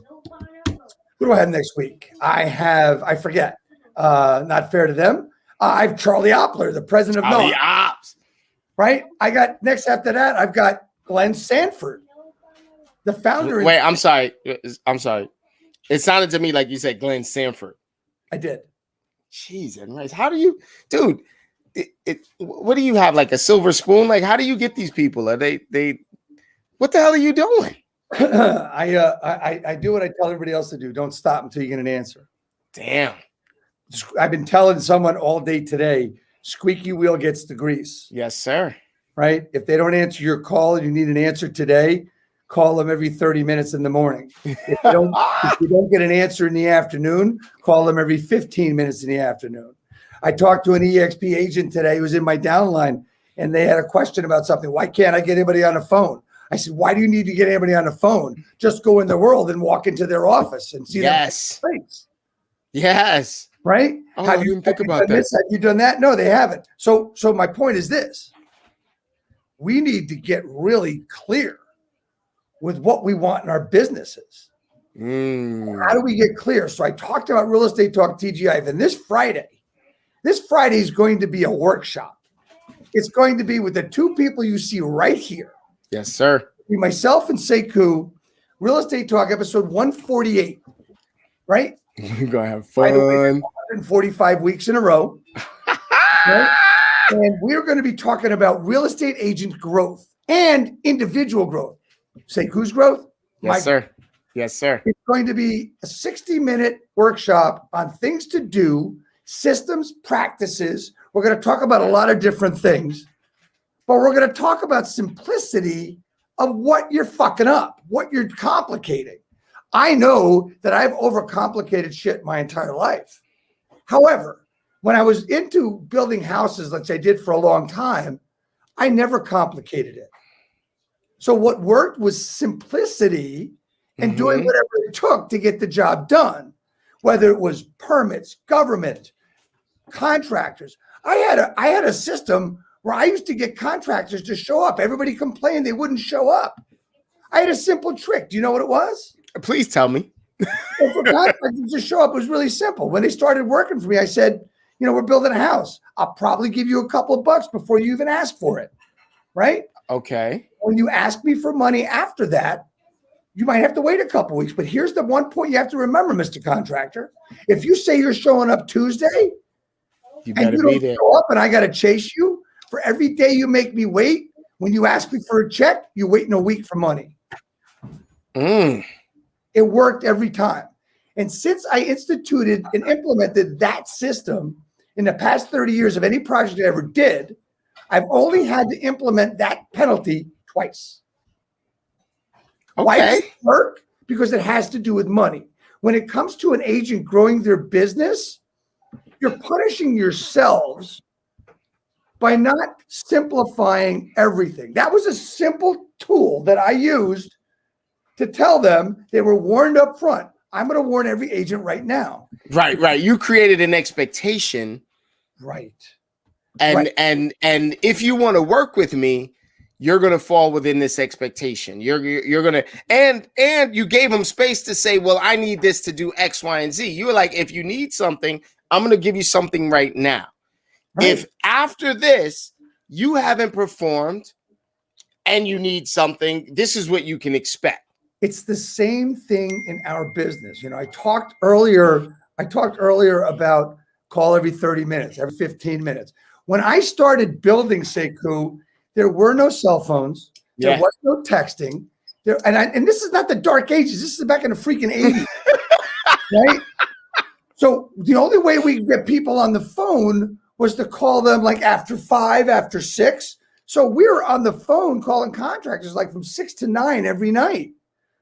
do I have next week? I forget. Not fair to them. I have Charlie Oppler, the president of Charlie NOAA, Ops. right? I got next after that, I've got Glenn Sanford, the founder. Wait, I'm sorry. It sounded to me like you said Glenn Sanford. I did. Jeez, and right. How do you, dude? What do you have? Like a silver spoon? Like, how do you get these people? Are they? What the hell are you doing? I do what I tell everybody else to do. Don't stop until you get an answer. Damn. I've been telling someone all day today, squeaky wheel gets the grease, Yes, sir. right? If they don't answer your call and you need an answer today, call them every 30 minutes in the morning. If you don't get an answer in the afternoon, call them every 15 minutes in the afternoon. I talked to an EXP agent today who was in my downline, and they had a question about something. Why can't I get anybody on the phone? I said, why do you need to get anybody on the phone? Just go in the world and walk into their office and see Yes. them face. Yes. Right? Oh, I didn't think about done this? Have you done that? No, they haven't. So my point is this. We need to get really clear with what we want in our businesses. How do we get clear? So I talked about Real Estate Talk TGI, and this Friday is going to be a workshop. It's going to be with the two people you see right here. Yes, sir. Myself and Sekou, Real Estate Talk episode 148, right? We're going to have By the way, fun. 145 weeks in a row. Right? And we're going to be talking about real estate agent growth and individual growth. Sekou's growth? Yes, sir. Yes, sir. It's going to be a 60-minute workshop on things to do, systems, practices. We're going to talk about a lot of different things, but we're going to talk about simplicity of what you're fucking up, what you're complicating. I know that I've overcomplicated shit my entire life. However, when I was into building houses, like I did for a long time, I never complicated it. So what worked was simplicity and doing whatever it took to get the job done, whether it was permits, government, contractors. I had a system where I used to get contractors to show up. Everybody complained they wouldn't show up. I had a simple trick. Do you know what it was? Please tell me. Well, for contractors to show up was really simple. When they started working for me, I said, we're building a house. I'll probably give you a couple of bucks before you even ask for it, right? Okay. When you ask me for money after that, you might have to wait a couple of weeks. But here's the one point you have to remember, Mr. Contractor. If you say you're showing up Tuesday, You and better you be don't there. show up and I got to chase you, for every day you make me wait, when you ask me for a check, you're waiting a week for money. It worked every time. And since I instituted and implemented that system in the past 30 years of any project I ever did, I've only had to implement that penalty twice. Why does Okay. it work? Because it has to do with money. When it comes to an agent growing their business, you're punishing yourselves by not simplifying everything. That was a simple tool that I used to tell them. They were warned up front. I'm going to warn every agent right now. Right. You created an expectation. Right. And Right. and if you want to work with me, you're gonna fall within this expectation. You're gonna and you gave him space to say, well, I need this to do X, Y, and Z. You were like, if you need something, I'm gonna give you something right now. Right. If after this you haven't performed and you need something, this is what you can expect. It's the same thing in our business. You know, I talked earlier about call every 30 minutes, every 15 minutes. When I started building Sekou, there were no cell phones. There Yeah. was no texting. And this is not the dark ages. This is back in the freaking 80s. Right? So the only way we could get people on the phone was to call them like after 5, after 6. So we were on the phone calling contractors like from 6 to 9 every night.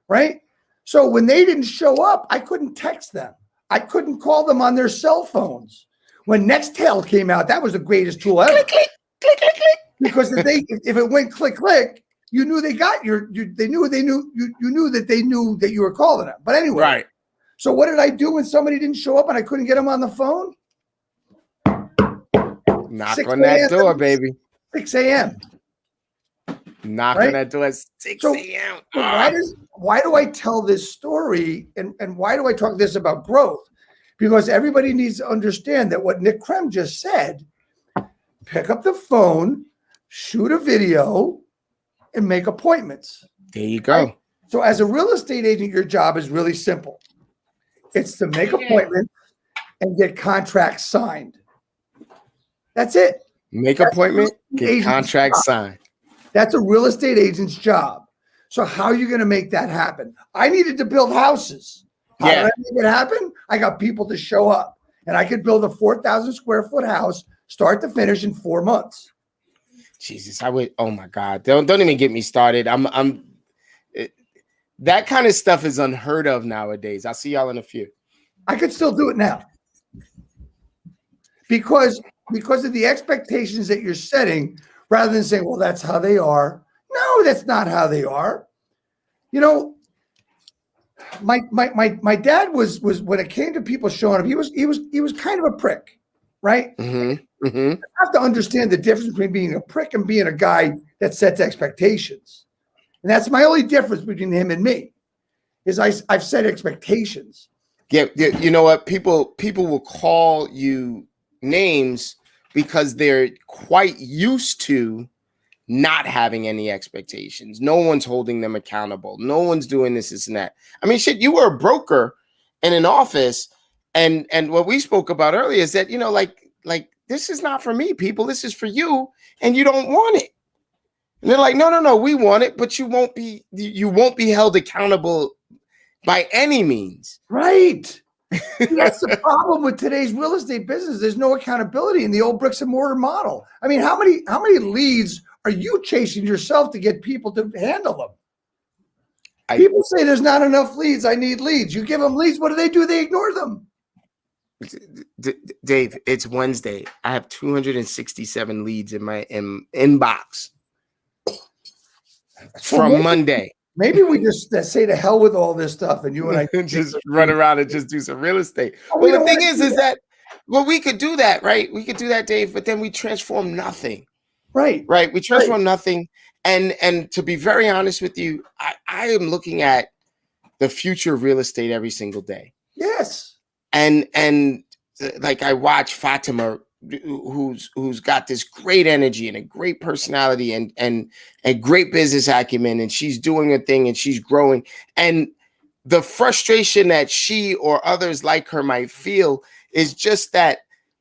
Right? So when they didn't show up, I couldn't text them. I couldn't call them on their cell phones. When Nextel came out, that was the greatest tool ever. Click, click, click, click, click. Because if it went click, click, you knew they got you knew that they knew that you were calling them. But anyway, Right. So what did I do when somebody didn't show up and I couldn't get them on the phone? Knock 6 on that a.m. door, baby. 6 a.m. Knock Right? on that door at 6 So- a.m. So why do I tell this story and why do I talk this about growth? Because everybody needs to understand that what Nick Krem just said, pick up the phone, shoot a video, and make appointments. There you go. Right? So as a real estate agent, your job is really simple. It's to make appointments and get contracts signed. That's it. Make That's appointment, the get agent's contract job. signed. That's a real estate agent's job. So how are you going to make that happen? I needed to build houses. How Yeah. did I make it happen? I got people to show up, and I could build a 4,000 square foot house, start to finish in 4 months. Jesus, I would. Oh my God, don't even get me started. That kind of stuff is unheard of nowadays. I'll see y'all in a few. I could still do it now because of the expectations that you're setting, rather than saying, "Well, that's how they are." No, that's not how they are. You know, my dad was when it came to people showing up, he was kind of a prick, right? Mm-hmm. Mm-hmm. You have to understand the difference between being a prick and being a guy that sets expectations. And that's my only difference between him and me, is I've set expectations. Yeah, you know what? People will call you names because they're quite used to not having any expectations. No one's holding them accountable. No one's doing this and that. I mean, shit, you were a broker in an office, and what we spoke about earlier is that, you know, like this is not for me, people. This is for you, and you don't want it. And they're like, no, we want it, but you won't be held accountable by any means. Right. That's the problem with today's real estate business. There's no accountability in the old bricks and mortar model. I mean, how many leads are you chasing yourself to get people to handle them? People say there's not enough leads. I need leads. You give them leads. What do? They ignore them. Dave, it's Wednesday. I have 267 leads in my inbox from Monday. Maybe we just say to hell with all this stuff, and you and I just run around and just do some real estate. Oh, Well, the thing is that well, we could do that, right? We could do that, Dave, but then we transform nothing. Right. We transform nothing. And to be very honest with you, I am looking at the future of real estate every single day. Yes. And like I watch Fatima, who's got this great energy and a great personality and a great business acumen, and she's doing a thing and she's growing. And the frustration that she or others like her might feel is just that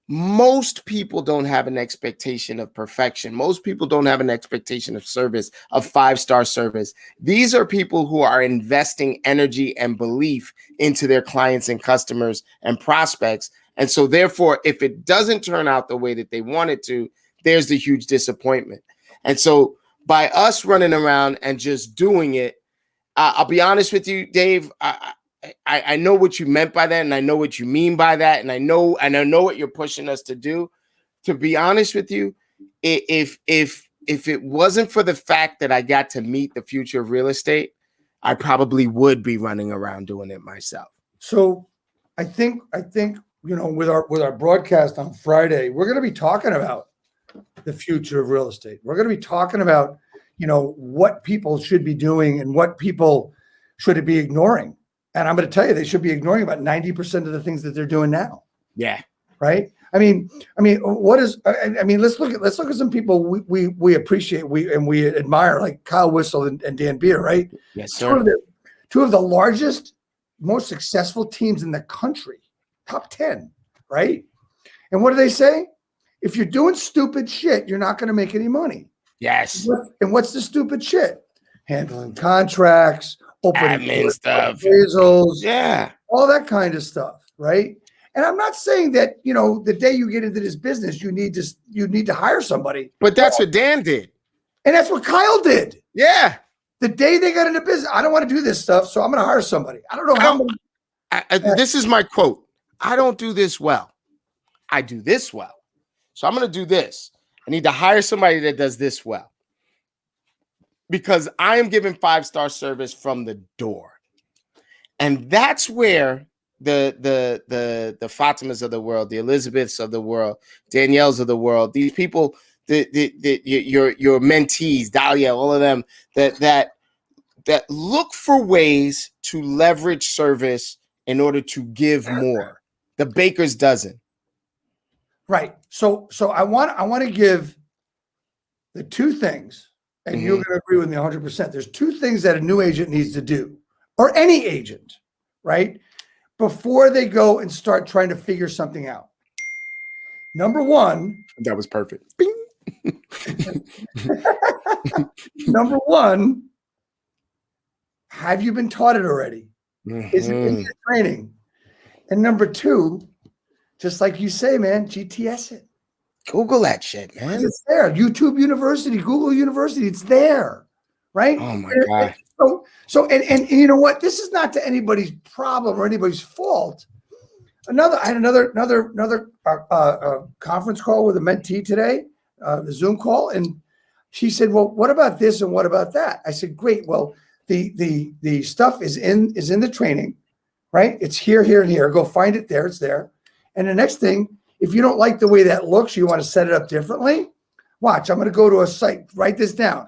most people don't have an expectation of perfection. Most people don't have an expectation of service, of 5-star service. These are people who are investing energy and belief into their clients and customers and prospects. And so therefore, if it doesn't turn out the way that they want it to, there's the huge disappointment. And so by us running around and just doing it, I'll be honest with you, Dave, I know what you meant by that, and I know what you mean by that, and I know what you're pushing us to do. To be honest with you, if it wasn't for the fact that I got to meet the future of real estate, I probably would be running around doing it myself. So I think you know, with our broadcast on Friday, we're going to be talking about the future of real estate. We're going to be talking about, what people should be doing and what people should be ignoring. And I'm going to tell you, they should be ignoring about 90% of the things that they're doing now. Yeah. Right. I mean, let's look at some people we appreciate, we admire, like Kyle Whissel and Dan Beer, right? Yes, sir. Two of the largest, most successful teams in the country, top 10, right? And what do they say? If you're doing stupid shit, you're not going to make any money. Yes. And what's the stupid shit? Handling contracts, opening Admin stuff. appraisals, Yeah. all that kind of stuff, right? And I'm not saying that, the day you get into this business, you need to hire somebody. But that's what Dan did. And that's what Kyle did. Yeah. The day they got into business, I don't want to do this stuff, so I'm going to hire somebody. I don't know how many. This is my quote. I don't do this well. I do this well. So I'm going to do this. I need to hire somebody that does this well. Because I am giving 5-star service from the door. And that's where the Fatimas of the world, the Elizabeths of the world, Danielles of the world, these people, your mentees, Dahlia, all of them that look for ways to leverage service in order to give more. The Baker's dozen. Right. So I want to give the two things, and you're going to agree with me 100%. There's two things that a new agent needs to do, or any agent, right, before they go and start trying to figure something out. Number one. That was perfect. Bing. Number one, have you been taught it already? Is it in your training? And number two, just like you say, man, GTS it. Google that shit, man. It's there. YouTube University, Google University, it's there, right? Oh my God. And you know what? This is not to anybody's problem or anybody's fault. I had another conference call with a mentee today, the Zoom call, and she said, "Well, what about this and what about that?" I said, "Great. Well, the stuff is in the training, right? It's here, and here. Go find it there. It's there. And the next thing, if you don't like the way that looks, you want to set it up differently. Watch. I'm going to go to a site. Write this down.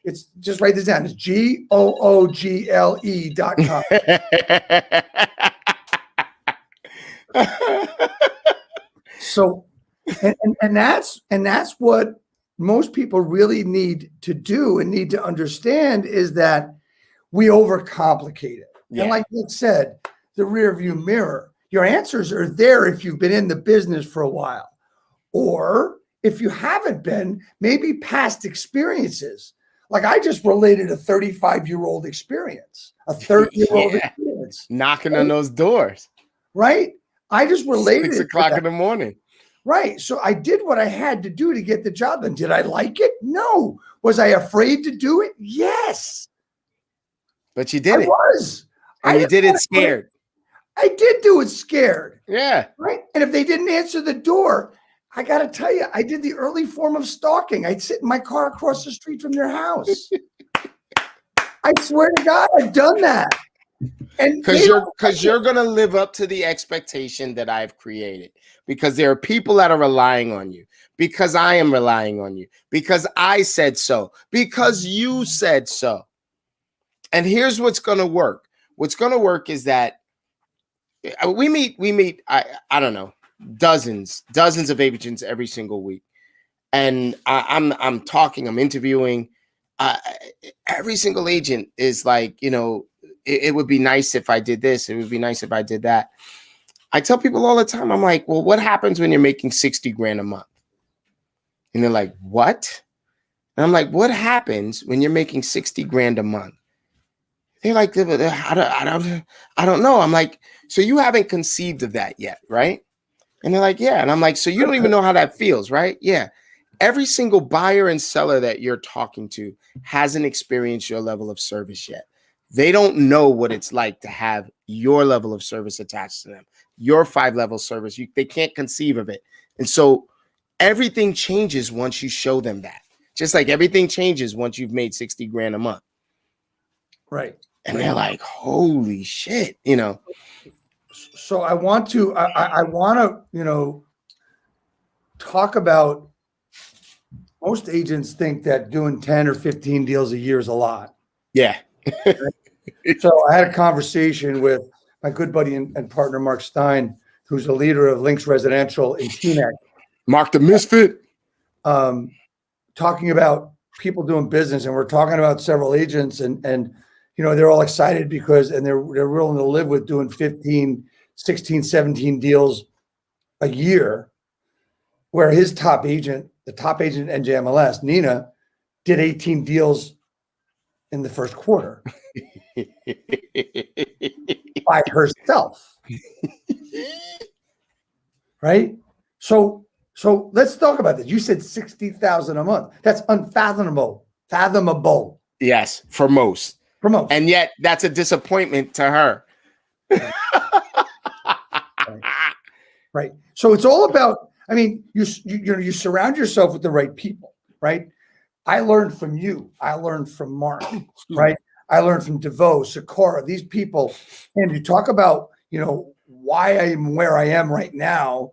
It's just write this down. It's google.com." So, and that's what most people really need to do and need to understand is that we overcomplicate it. Yeah. And like Nick said, the rear view mirror, your answers are there if you've been in the business for a while, or if you haven't been, maybe past experiences. Like I just related a 35-year-old experience, a 30-year-old experience. Knocking on those doors. Right? I just related 6 o'clock in the morning. Right. So I did what I had to do to get the job done. Did I like it? No. Was I afraid to do it? Yes. But you did it. I was. And you did it scared. I did do it scared. Yeah. Right. And if they didn't answer the door, I got to tell you, I did the early form of stalking. I'd sit in my car across the street from their house. I swear to God, I've done that. And because you're going to live up to the expectation that I've created, because there are people that are relying on you, because I am relying on you, because I said so, because you said so. And here's what's going to work. What's going to work is that we meet, I don't know, dozens of agents every single week. And I'm interviewing. Every single agent is like, it would be nice if I did this. It would be nice if I did that. I tell people all the time, I'm like, well, what happens when you're making 60 grand a month? And they're like, what? And I'm like, what happens when you're making 60 grand a month? They're like, I don't know. I'm like, so you haven't conceived of that yet, right? And they're like, yeah. And I'm like, so you don't even know how that feels, right? Yeah. Every single buyer and seller that you're talking to hasn't experienced your level of service yet. They don't know what it's like to have your level of service attached to them, your 5-level service. They can't conceive of it. And so everything changes once you show them that. Just like everything changes once you've made 60 grand a month. Right. And they're like, holy shit, So I want to, talk about most agents think that doing 10 or 15 deals a year is a lot. Yeah. So I had a conversation with my good buddy and partner, Mark Stein, who's the leader of Links Residential in Teaneck, Mark the Misfit. talking about people doing business. And we're talking about several agents and you know, they're all excited because, and they're willing to live with doing 15, 16, 17 deals a year, where his top agent, the top agent at NJMLS, Nina, did 18 deals in the first quarter by herself. Right? So let's talk about this. You said 60,000 a month. That's unfathomable. Fathomable. Yes, for most. For most. And yet that's a disappointment to her. Right. So it's all about, I mean, you surround yourself with the right people, right? I learned from you. I learned from Mark, right? I learned from DeVoe, Sikora, these people. And you talk about, you know, why I'm where I am right now.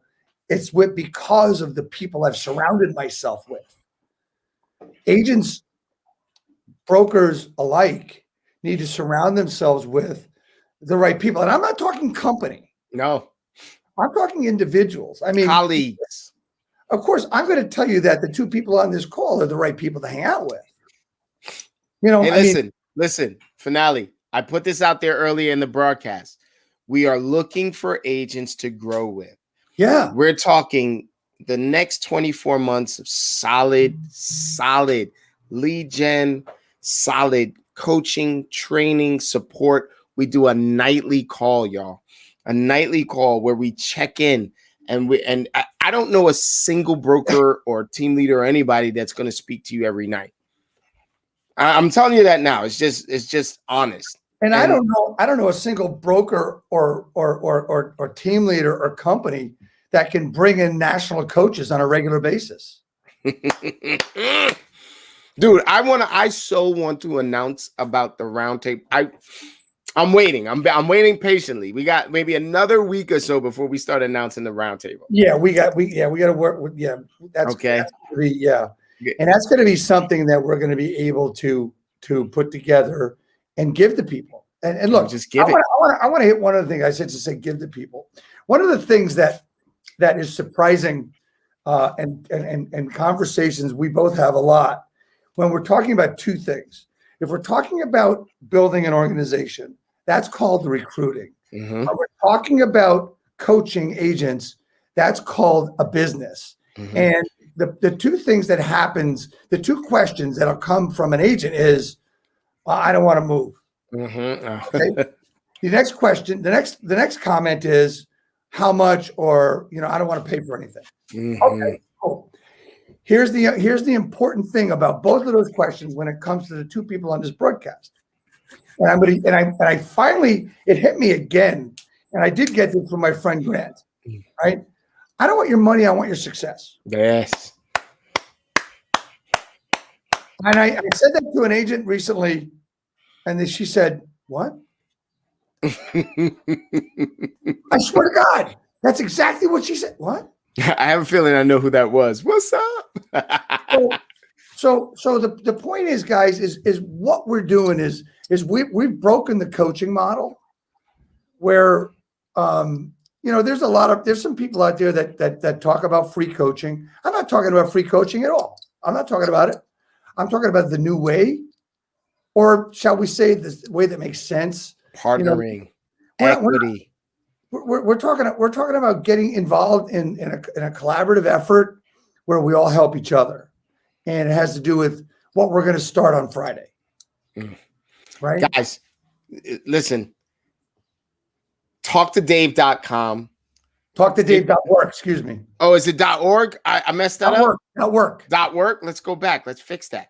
It's because of the people I've surrounded myself with. Agents, brokers alike need to surround themselves with the right people. And I'm not talking company. No. I'm talking individuals. I mean, Colleagues. Of course, I'm going to tell you that the two people on this call are the right people to hang out with. You know, Hey, listen, Finale. I put this out there earlier in the broadcast. We are looking for agents to grow with. Yeah. We're talking the next 24 months of solid lead gen, solid coaching, training, support. We do a nightly call, y'all. A nightly call where we check in, and I don't know a single broker or team leader or anybody that's going to speak to you every night. I'm telling you that now. It's just honest. And I don't know a single broker or team leader or company that can bring in national coaches on a regular basis. Dude, I so want to announce about the roundtable. I'm waiting. I'm waiting patiently. We got maybe another week or so before we start announcing the roundtable. Yeah, we got to work with, that's okay. And that's going to be something that we're going to be able to put together and give to people. And look, just give I want to hit one of the things I said to say, give to people. One of the things that is surprising and conversations we both have a lot when we're talking about two things. If we're talking about building an organization, that's called recruiting. Mm-hmm. When we're talking about coaching agents, that's called a business. Mm-hmm. And the two things that happens, the two questions that'll come from an agent is, I don't want to move. Mm-hmm. Okay? The next question, the next comment is, how much, or I don't want to pay for anything. Mm-hmm. Okay, cool. Here's the important thing about both of those questions when it comes to the two people on this broadcast. And I finally, it hit me again, and I did get this from my friend Grant, right? I don't want your money, I want your success. Yes. And I said that to an agent recently, and then she said, "What?" I swear to God, that's exactly what she said. What? I have a feeling I know who that was. What's up? So the point is, guys, is what we're doing is we've broken the coaching model where there's some people out there that talk about free coaching. I'm not talking about free coaching at all. I'm not talking about it. I'm talking about the new way, or shall we say the way that makes sense? Partnering, equity. We're talking about getting involved in a collaborative effort where we all help each other, and it has to do with what we're going to start on Friday. Right, guys, listen. TalkToDave.com. TalkToDave.org. Excuse me. Oh, is it .org? I messed that up. .work. .work. Let's go back. Let's fix that.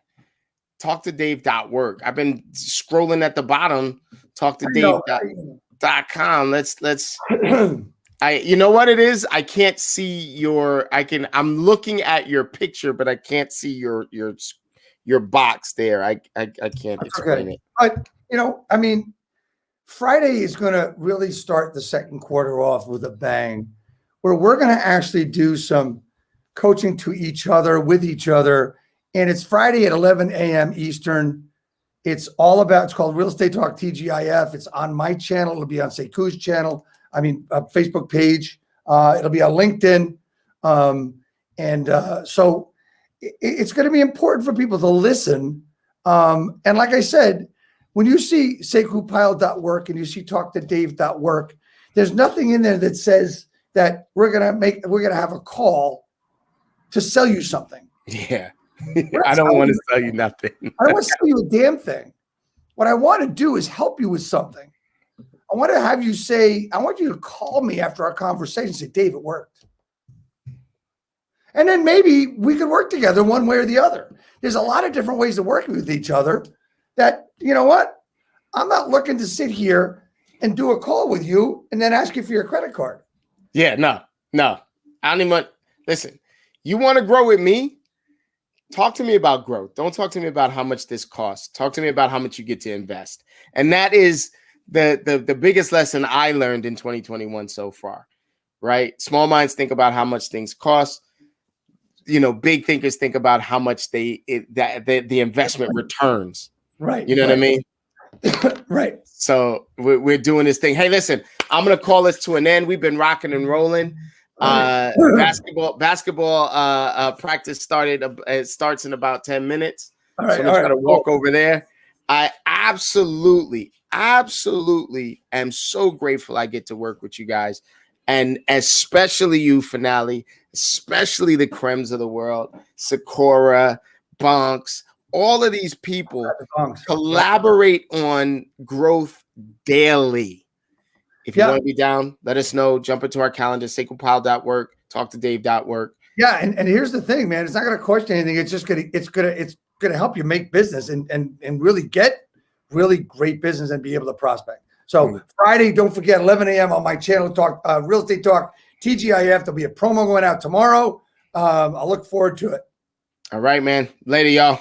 TalkToDave.org. I've been scrolling at the bottom. TalkToDave.com. Let's. You know what it is? I can't see I'm looking at your picture, but I can't see your box there. I can't explain it. But Friday is going to really start the second quarter off with a bang, where we're going to actually do some coaching to each other, with each other, And it's Friday at 11 a.m. Eastern. It's called Real Estate Talk TGIF. It's on my channel. It'll be on Sekou's channel. Facebook page. It'll be on LinkedIn. So it's going to be important for people to listen. And like I said, when you see SekouPile.work and you see TalkToDave.work, there's nothing in there that says that we're going to have a call to sell you something. Yeah. I don't want to sell you nothing. I don't want to sell you a damn thing. What I want to do is help you with something. I want to have you say, I want you to call me after our conversation and say, Dave, it worked. And then maybe we could work together one way or the other. There's a lot of different ways of working with each other that, you know what? I'm not looking to sit here and do a call with you and then ask you for your credit card. Yeah, no. I don't even want, listen, you want to grow with me? Talk to me about growth. Don't talk to me about how much this costs. Talk to me about how much you get to invest. And that is the biggest lesson I learned in 2021 so far, right? Small minds think about how much things cost. Big thinkers think about how much the investment returns. Right. You know what I mean? Right. So we're doing this thing. Hey, listen, I'm going to call this to an end. We've been rocking and rolling. Basketball practice starts in about 10 minutes. All right. So I'm going to walk over there. I absolutely am so grateful I get to work with you guys. And especially you, Finale, especially the crems of the world, Sakura, Bonks, all of these people collaborate on growth daily. If you want to be down, let us know. Jump into our calendar, SekouPile.work, TalkToDave.work. Yeah, and here's the thing, man. It's not going to cost you anything. It's just going to help you make business and really get really great business and be able to prospect. So Friday, don't forget, 11 a.m. on my channel, Real Estate Talk TGIF. There'll be a promo going out tomorrow. I'll look forward to it. All right, man. Later, y'all.